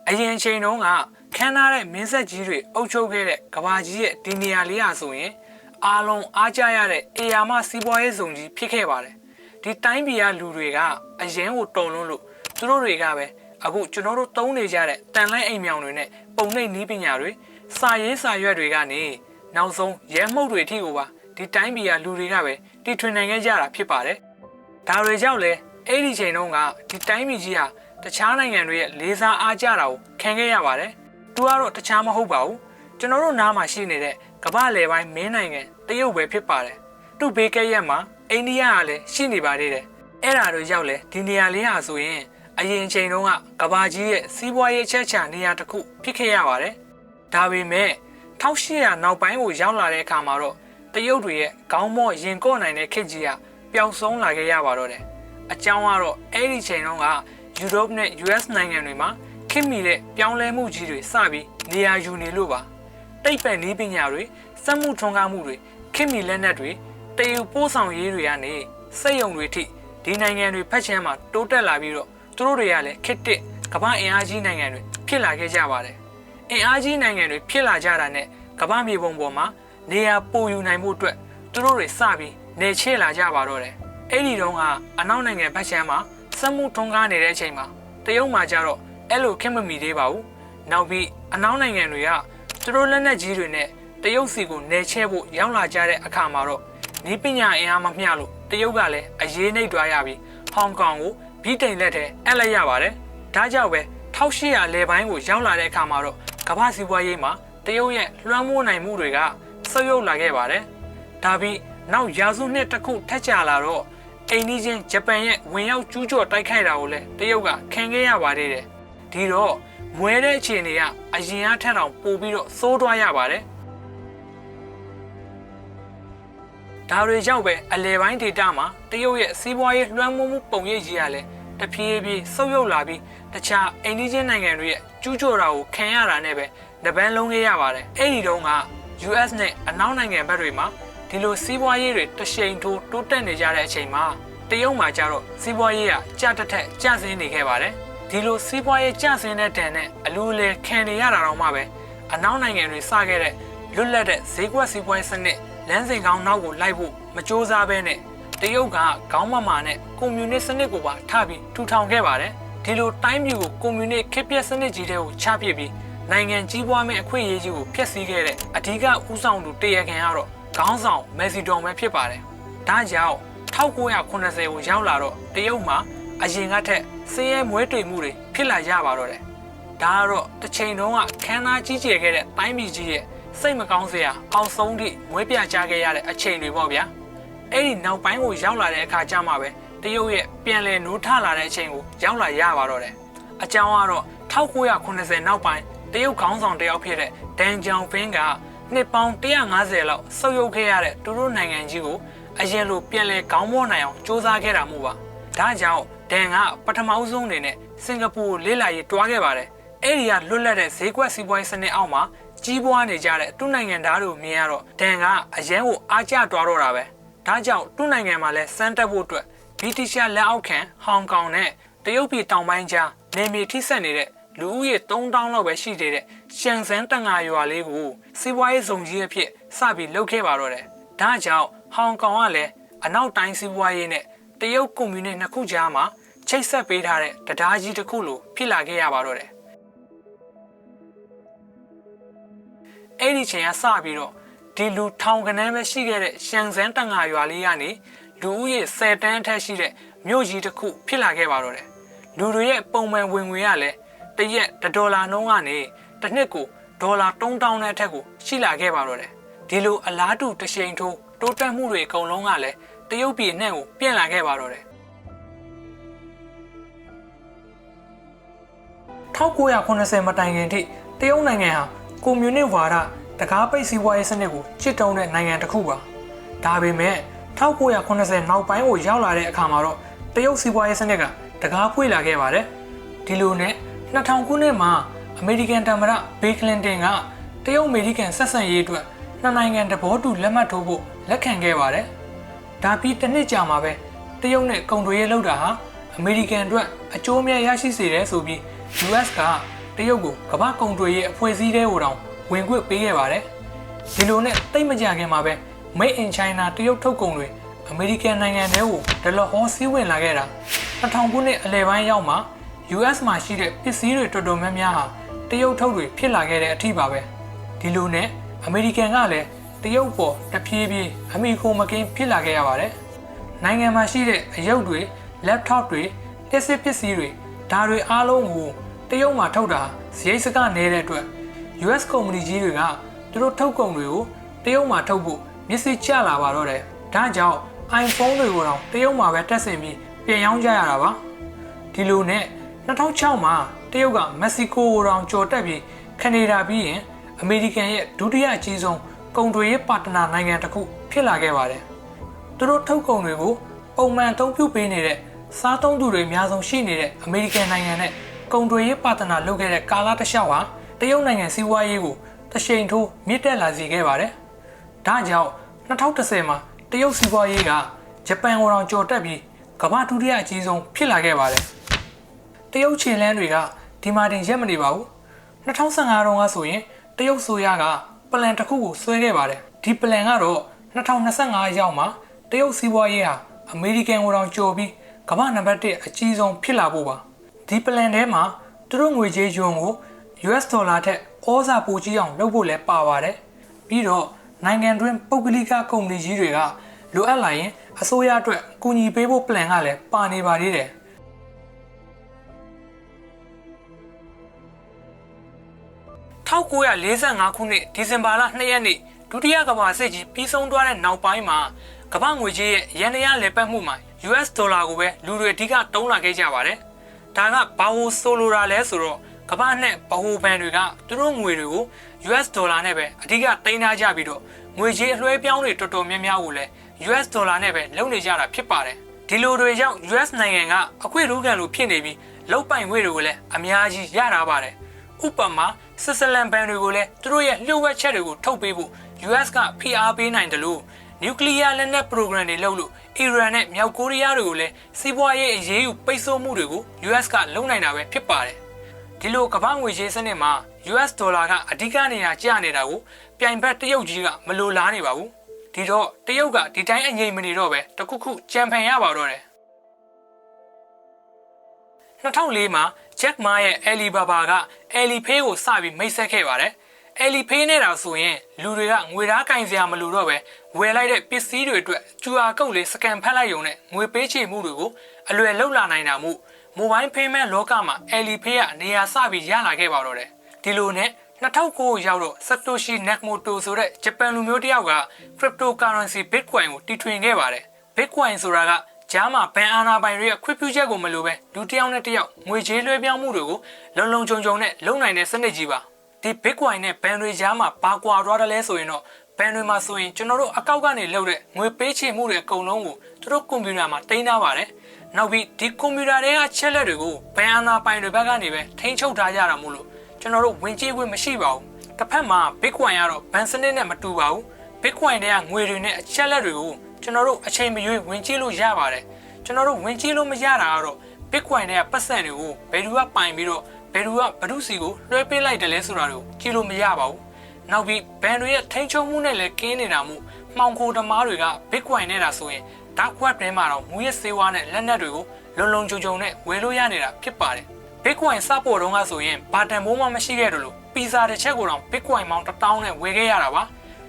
အရင်ချိန်တုန်းကခမ်းနားတဲ့မင်းဆက်ကြီးတွေအုပ်ချုပ်ခဲ့တဲ့ကဘာကြီးရဲ့ဒီနေရာလေးဟာဆိုရင်အားလုံးအားကြရတဲ့အေယာမစီးပွားရေးဆောင်ကြီးဖြစ်ခဲ့ပါတယ်ဒီတိုင်းပြည်ကလူတွေကအရင်ကိုတုံလုံးလို့သူတို့တွေကပဲအခုကျွန်တော်တို့သုံးနေကြတဲ့တန်လိုင်းအိမ်မြောင်တွေနဲ့ပုံနှိပ်နီးပညာတွေစာရေးစာရွက်တွေကနေနောက်ဆုံးရဲမှုတ်တွေအထိကိုပါဒီတိုင်းပြည်ကလူတွေကပဲတီထွင်နိုင်ခဲ့ကြတာဖြစ်ပါတယ်ဒါတွေကြောင့်လဲအဲ့ဒီချိန်တုန်းကဒီတိုင်းပြည်ကြီးဟာတခြားနိုင်ငံတွေရဲ့လေးစားအားကြတာကိုခံခဲ့ရပါတယ်သူကတော့တခြားမဟုတ်ပါဘူးကျွန်တော်တို့နားမှာရှိနေတဲ့ကမ္ဘာလယ်ပိုင်းမင်းနိုင်ငံတရုတ်ပဲဖြစ်ပါတယ်သူ့ဘေးကရက်မှာအိန္ဒိယကလည်းရှိနေပါသေးတယ်အဲ့ဒါတို့ရောက်လဲဒီနေရာလေးဟာဆိုရင်အရင်ချိန်တုန်းကကဘာကြီးရဲ့စီးပွားရေးချက်ချာနေရာတစ်ခုဖြစ်ခဲ့ရပါတယ်ဒါပေမဲ့1800နောက်ပိုင်းကိုရောက်လာတဲ့အခါမှာတော့တရုတ်တွေရဲ့ခေါင်းမော့ရင်ကော့နိုင်တဲ့ခေတ်ကြီးကပျောက်ဆုံးလာခဲ့ရပါတော့တယ်အကြောင်းကတော့အဲ့ဒီချိန်တုန်းကယူရိုပနဲ့ US နိုင်ငံတွေမှာခေတ်မီတဲ့ပြောင်းလဲမှုကြီးတွေစပြီးနေရာယူနေလို့ပါတိတ်ပံနည်းပညာတွေစက်မှုထွန်းကားမှုတွေခေတ်မီလက်နက်တွေတရုတ်ပို့ဆောင်ရေးတွေကနေစက်ရုံတွေထိဒီနိုင်ငံတွေဖက်ချမ်းမှာတိုးတက်လာပြီးတော့သူတို့တွေကလည်းခေတ်တစ်ကမ္ဘာအင်အားကြီးနိုင်ငံတွေဖြစ်လာခဲ့ကြပါတယ်အင်အားကြီးနိုင်ငံတွေဖြစ်လာကြတာနဲ့ကမ္ဘာမြေပုံပေါ်မှာနေရာပိုယူနိုင်မှုအတွက်သူတို့တွေစပြီးနေချဲ့လာကြပါတော့တယ်အဲ့ဒီတော့ကအနောက်နိုင်ငံဖက်ချမ်းမှာစက်မှုထွန်းကားနေတဲ့အချိန်မှာတရုတ်မှာကြတော့အဲ့လိုခင်မမီသေးပါဘူးနောက်ပြီးအနောက်နိုင်ငံတွေကသူတို့လက်နက်ကြီးတွေနဲ့တရုတ်စီကိုနေချဲ့ဖို့ရောက်လာကြတဲ့အခါမှာတော့နီးပညာအင်အားမမျှလို့တရုတ်ကလည်းအရေးနှိပ်သွားရပြီးဟောင်ကောင်ကိုဗြိတိန်လက်ထဲအပ်လိုက်ရပါတယ်ဒါကြောင့်ပဲ1800လယ်ပိုင်းကိုရောက်လာတဲ့အခါမှာတော့ကမ္ဘာစီးပွားရေးမှာတရုတ်ရဲ့လွှမ်းမိုးနိုင်မှုတွေကဆုတ်ယုတ်လာခဲ့ပါတယ်ဒါပြီးနောက်ရာစုနှစ်တစ်ခုထက်ကြာလာတော့အိန္ဒိချင်းဂျပန်ရဲ့ဝင်ရောက်ကျူးကျော်တိုက်ခိုက်တာကိုလည်းတရုတ်ကခံခဲ့ရပါသေးတယ်ဒီတော့မွဲတဲ့အခြေအနေကအရင်အထက်တောင်ပိုပြီးတော့စိုးသွားရပါတယ်ဒါတွေကြောင့်ပဲအလဲပိုင်းဒေတာမှာတရုတ်ရဲ့စီးပွားရေးလွှမ်းမိုးမှုပုံရိပ်ကြီးကလည်းတဖြည်းဖြည်းဆုတ်ယုတ်လာပြီးတခြားအိန္ဒိချင်းနိုင်ငံတွေရဲ့ကျူးကျော်တာကိုခံရတာနဲ့ပဲတပန်းလုံးခဲ့ရပါတယ်အဲ့ဒီတုန်းက US နဲ့အနောက်နိုင်ငံဘက်တွေမှာဒီလိုစီးပွားရေးတွေတရှိန်ထိုးတိုးတက်နေကြတဲ့အချိန်မှာတရုတ်မှာကျတော့စီးပွားရေးကကျတက်ထက်ကျဆင်းနေခဲ့ပါတယ်ဒီလိုစီးပွားရေးကျဆင်းတဲ့တန်နဲ့အလူလေခံနေရတာတော့မှပဲအနောက်နိုင်ငံတွေစခဲ့တဲ့လွတ်လပ်တဲ့ဈေးကွက်စီးပွားရေးစနစ်လမ်းစဉ်ကောင်းနောက်ကိုလိုက်ဖို့မကြိုးစားဘဲနဲ့တရုတ်ကခေါင်းမမာနဲ့ကွန်မြူနစ်စနစ်ကိုပါထပြီးထူထောင်ခဲ့ပါတယ်ဒီလိုတိုင်းပြည်ကိုကွန်မြူနစ်ခေတ်ပြက်စနစ်ကြီးတွေကိုချပစ်ပြီးနိုင်ငံကြီးပွားမဲ့အခွင့်အရေးကြီးကိုဖျက်ဆီးခဲ့တဲ့အဓိကဦးဆောင်သူတရခင်ကတော့ခေါင်းဆောင်မက်ဆီဒွန်ပဲဖြစ်ပါတယ်ဒါကြောင့်1980ကိုရောက်လာတော့တရုတ်မှာအရင်ကထက်စည်ရဲမွဲတေမှုတွေဖြစ်လာကြပါတော့တယ်ဒါကတော့တစ်ချိန်တုန်းကခမ်းနားကြီးကျယ်ခဲ့တဲ့တိုင်းပြည်ကြီးရဲ့စိတ်မကောင်းစရာအောက်ဆုံးထိမွဲပြကြခဲ့ရတဲ့အချိန်တွေပေါ့ဗျာအဲ့ဒီနောက်ပိုင်းကိုရောက်လာတဲ့အခါကျမှပဲတရုတ်ရဲ့ပြန်လည်နိုးထလာတဲ့အချိန်ကိုရောက်လာရပါတော့တယ်အကြောင်းကတော့1980နောက်ပိုင်းတရုတ်ခေါင်းဆောင်တယောက်ဖြစ်တဲ့ဒန်ဂျောင်ဖင်းကနှစ်ပေါင်း150လောက်ဆုတ်ယုတ်ခဲ့ရတဲ့သူတို့နိုင်ငံကြီးကိုအရင်လိုပြန်လည်ခေါင်းမောနိုင်အောင်စ조사ခဲ့တာမို့ပါဒါကြောင့်ဒန်ကပထမဆုံးအနေနဲ့စင်ကာပူကိုလေ့လာရေးတွားခဲ့ပါတယ်အဲ့ဒီကလွတ်လပ်တဲ့ဈေးကွက်စီးပွားရေးစနစ်အောက်မှာကြီးပွားနေကြတဲ့သူ့နိုင်ငံသားတို့မြင်ရတော့ဒန်ကအရန်ကိုအားကျတွားတော့တာပဲဒါကြောင့်သူ့နိုင်ငံမှာလဲစမ်းတက်ဖို့အတွက်ဗြိတိရှလက်အောက်ခံဟောင်ကောင်နဲ့တရုတ်ပြည်တောင်ပိုင်းကြားနေမြေထိစပ်နေတဲ့လူဦးရေ3000လောက်ပဲရှိသေးတဲ့ရှန်ဇန်တန်ငါရွာလေးကိုစီးပွားရေးဆောင်ကြီးအဖြစ်စပြီးလုပ်ခဲ့ပါတော့တယ်ဒါကြောင့်ဟောင်ကောင်ကလည်းအနောက်တိုင်းစီးပွားရေးနဲ့တရုတ်ကွန်မြူနစ်နှစ်ခုကြားမှာချိတ်ဆက်ပေးထားတဲ့တရားကြီးတစ်ခုလိုဖြစ်လာခဲ့ရပါတော့တယ်အဲ့ဒီချိန်ကစပြီးတော့ဒီလူထောင်ကနန်းပဲရှိခဲ့တဲ့ရှန်ဇန်တန်ငါရွာလေးကနေလူဦးရေ10တန်းအထက်ရှိတဲ့မြို့ကြီးတစ်ခုဖြစ်လာခဲ့ပါတော့တယ်လူတွေရဲ့ပုံမှန်ဝင်ငွေကလည်းတရက်$နှုန်းကနေတစ်နှစ်ကို$3000နဲ့အထက်ကိုရှိလာခဲ့ပါတော့တယ်ဒီလိုအလားတူတစ်ချိန်ထိုးတိုးတက်မှုတွေအကုန်လုံးကလည်းတရုတ်ပြည်နဲ့ကိုပြန့်လာခဲ့ပါတော့တယ်1980မတိုင်ခင်ထိတရုတ်နိုင်ငံဟာကွန်မြူနစ်ဝါဒတကားပိတ်စီးပွားရေးစနစ်ကိုချစ်တုံးတဲ့နိုင်ငံတစ်ခုပါဒါပေမဲ့1980နောက်ပိုင်းကိုရောက်လာတဲ့အခါမှာတော့တရုတ်စီးပွားရေးစနစ်ကတကားဖွင့်လာခဲ့ပါတယ်ဒီလိုနဲ့2000ခုနှစ်မှာအမေရိကန်သမ္မတဘေးကလင်တန်ကတရုတ်အမေရိကန်ဆက်ဆံရေးအတွက်နှစ်နိုင်ငံသဘောတူလက်မှတ်ထိုးဖို့လက်ခံခဲ့ပါတယ်ဒါပြီးတစ်နှစ်ကြာမှာပဲတရုတ်နဲ့ကုန်သွယ်ရေးလုပ်တာဟာအမေရိကန်အတွက်အကျိုးအမြတ်ရရှိစေတယ်ဆိုပြီး US ကတ ရုတ်ကိုကမ္ဘာကုန်သွယ်ရေးအဖွဲ့အစည်းတွေကိုတောင်ဝင်ခွင့်ပေးခဲ့ပါတယ်ဒီလိုနဲ့တိတ်မကြခင်မှာပဲ Made in China တရုတ်ထုတ်ကုန်တွေအမေရိကန်နိုင်ငံတွေကိုဒလဟောစီးဝင်လာခဲ့တာ2000ခုနှစ်အလယ်ပိုင်းရောက်မှာ US မှာရှိတဲ့ပစ္စည်းတွေတော်တော်များများဟာတရုတ်ထုတ်တွေဖြစ်လာခဲ့တဲ့အထိပါပဲဒီလိုနဲ့အမေရိကန်ကလည်းတရုတ်ပေါ်တဖြည်းဖြည်းအမိခိုမကင်းဖြစ်လာခဲ့ရပါတယ်နိုင်ငံမှာရှိတဲ့အရုပ်တွေ laptop တွေလက်စစ်ပစ္စည်းတွေဒါတွေအားလုံးကိုတရုတ်မှာထုတ်တာစရိတ်စကနေတဲ့အတွက် US ကုမ္ပဏီကြီးတွေကသူတို့ထုတ်ကုန်တွေကိုတရုတ်မှာထုတ်ဖို့မျက်စိကျလာပါတော့တယ်ဒါကြောင့် iPhone တွေကိုတော့တရုတ်မှာပဲတက်ဆင်ပြီးပြန်ရောင်းကြရတာပါဒီလိုနဲ့2006မှာတရုတ်ကမက္ကဆီကိုကိုတောင်ကျော်တက်ပြီးကနေဒါပြီးရင်အမေရိကန်ရဲ့ဒုတိယအကြီးဆုံးကုန်သွယ်ရေးပါတနာနိုင်ငံတစ်ခုဖြစ်လာခဲ့ပါတယ်သူတို့ထုတ်ကုန်တွေကိုပုံမှန်အသုံးပြုပေးနေတဲ့စားသုံးသူတွေအများဆုံးရှိနေတဲ့အမေရိကန်နိုင်ငံနဲ့ကုန်သွယ်ရေးပါတနာလုပ်ခဲ့တဲ့ကာလတစ်လျှောက်ဟာတရုတ်နိုင်ငံစီးပွားရေးကိုတရှိန်ထိုးမြင့်တက်လာစေခဲ့ပါတယ်ဒါကြောင့်2010မှာတရုတ်စီးပွားရေးကဂျပန်ကိုတောင်ကျော်တက်ပြီးကမ္ဘာဒုတိယအကြီးဆုံးဖြစ်လာခဲ့ပါတယ်တရုတ်ခြေလမ်းတွေကဒီမှာတင်ရက်မနေပါဘူး2015တုန်းကဆိုရင်တရုတ်ဆိုရကပလန်တစ်ခုကိုဆွဲခဲ့ပါတယ်ဒီပလန်ကတော့2025ရောက်မှာတရုတ်စီးပွားရေးဟာအမေရိကန်ကိုတောင်ကျော်ပြီးကမ္ဘာနံပါတ်1အကြီးဆုံးဖြစ်လာဖို့ပါဒီပလန်ထဲမှာသူတို့ငွေကြေးယွမ်ကို US ဒေါ်လာထက်ဩဇာပိုကြီးအောင်လုပ်ဖို့လည်းပါပါတယ်ပြီးတော့နိုင်ငံတွင်းပုဂ္ဂလိကကုမ္ပဏီကြီးတွေကလိုအပ်လာရင်အစိုးရအတွက်ကူညီပေးဖို့ plan ကလည်းပါနေပါသေးတယ်1945ခုနှစ်ဒီဇင်ဘာလ2ရက်နေ့ဒုတိယကမ္ဘာစစ်ကြီးပြီးဆုံးသွားတဲ့နောက်ပိုင်းမှာကမ္ဘာငွေကြေးရဲ့ရန်ရလည်ပတ်မှုမှာ US ဒေါ်လာကိုပဲလူတွေအဓိကတုံးလာခဲ့ကြပါတယ်ဒါကဘာလို့ဆိုလိုတာလဲဆိုတော့ကမ္ဘာနဲ့ဗဟိုဘဏ်တွေကသူတို့ငွေတွေကို US ဒေါ်လာနဲ့ပဲအဓိကတိန်းထားကြပြီးတော့ငွေကြေးအလွှဲပြောင်းတွေတော်တော်များများကိုလည်း US ဒေါ်လာနဲ့ပဲလုပ်နေကြတာဖြစ်ပါတယ်ဒီလိုတွေကြောင့် US နိုင်ငံကအခွင့်အရေးခံလို့ဖြစ်နေပြီးလောက်ပိုင်ငွေတွေကိုလည်းအများကြီးရတာပါတယ်ဥပမာဆွစ်ဇာလန်ဘဏ်တွေကိုလည်းသူတို့ရဲ့လျှို့ဝှက်ချက်တွေကိုထုတ်ပေးဖို့ US ကဖိအားပေးနိုင်တယ်လို့နျူကလ িয়ার လက်နက် program တွေလုပ်လို့အီရန်နဲ့မြောက်ကိုရီးယားတွေကိုလည်းစီးပွားရေးအရေးယူပိတ်ဆို့မှုတွေကို US ကလုပ်နိုင်တာပဲဖြစ်ပါတယ်ဒီလိုကမ္ဘာငွေကြေးစနစ်မှာ US ဒေါ်လာကအဓိကနေရာကျနေတာကိုပြိုင်ဘက်တရုတ်ကြီးကမလိုလားနေပါဘူးဒီတော့တရုတ်ကဒီတိုင်းအငြိမ်မနေတော့ပဲတခုခုကြံဖန်ရပါတော့တယ်2004မှာ Jack Ma ရဲ့ Alibaba က Alipay ကိုစပြီးမိတ်ဆက်ခဲ့ပါတယ်Alipay နဲ့တော့ဆိုရင်လူတွေကငွေသားကင်စရာမလိုတော့ပဲဝယ်လိုက်တဲ့ပစ္စည်းတွေအတွက် QR code လေးစကန်ဖတ်လိုက်ရုံနဲ့ငွေပေးချေမှုတွေကိုအလွယ်လောက်လာနိုင်တာမို့ Mobile Payment လောကမှာ Alipay ကနေရာစပြီးရလာခဲ့ပါတော့တယ်ဒီလိုနဲ့2009ရောက်တော့ Satoshi Nakamoto ဆိုတဲ့ဂျပန်လူမျိုးတစ်ယောက်က Cryptocurrency Bitcoin ကိုတီထွင်ခဲ့ပါတယ် Bitcoin ဆိုတာကဂျားမှာဘန်အာနာပိုင်တွေရဲ့ခွင့်ပြုချက်ကိုမလိုပဲလူတစ်ယောက်နဲ့တစ်ယောက်ငွေကြေးလွှဲပြောင်းမှုတွေကိုလုံလုံခြုံခြုံနဲ့လုပ်နိုင်တဲ့စနစ်ကြီးပါဒီ Bitcoin နဲ့ဘန်တွေကြားမှာဘာကွာသွားတယ်လဲဆိုရင်တော့ဘန်တွေမှာဆိုရင်ကျွန်တော်တို့အကောက်ကနေလုပ်တဲ့ငွေပေးချေမှုတွေအကုန်လုံးကိုသူတို့ကွန်ပျူတာမှာတင်ထားပါတယ်နောက်ပြီးဒီကွန်ပျူတာတွေကချက်လက်တွေကိုဘန်အာနာပိုင်တွေဘက်ကနေပဲထိန်းချုပ်ထားကြတာမို့လို့ကျွန်တော်တို့ဝင်ကြေးခွင့်မရှိပါဘူးတစ်ဖက်မှာ Bitcoin ကတော့ဘန်စနစ်နဲ့မတူပါဘူး Bitcoin တွေကငွေတွေနဲ့အချက်လက်တွေကိုကျွန်တော်တို့အချိန်မရွေးဝင်ကြေးလို့ရပါတယ်ကျွန်တော်တို့ဝင်ကြေးလို့မရတာကတော့ Bitcoin တွေကပတ်စံတွေကိုဘယ်သူကပိုင်ပြီးတော့ဘယ်သူကဘဒုစီကိုလွှဲပေးလိုက်တယ်လဲဆိုတာကိုကြည့်လို့မရပါဘူးနောက်ပြီးဘန်တွေရဲ့ထိန်းချုပ်မှုနဲ့လည်းကင်းနေတာမို့မှောင်ခိုသမားတွေက Bitcoin နဲ့တာဆိုရင် Dark Web ထဲမှာတော့ငွေဆေးဝါးနဲ့လက်နက်တွေကိုလုံလုံခြုံခြုံနဲ့ဝယ်လို့ရနေတာဖြစ်ပါတယ် Bitcoin စပေါ်တော့ကဆိုရင်ဘာတန်ဖိုးမှမရှိခဲ့တယ်လို့ပီဇာတစ်ချက်ကိုတော့ Bitcoin ပေါင်း1000နဲ့ဝယ်ခဲ့ရတာပါ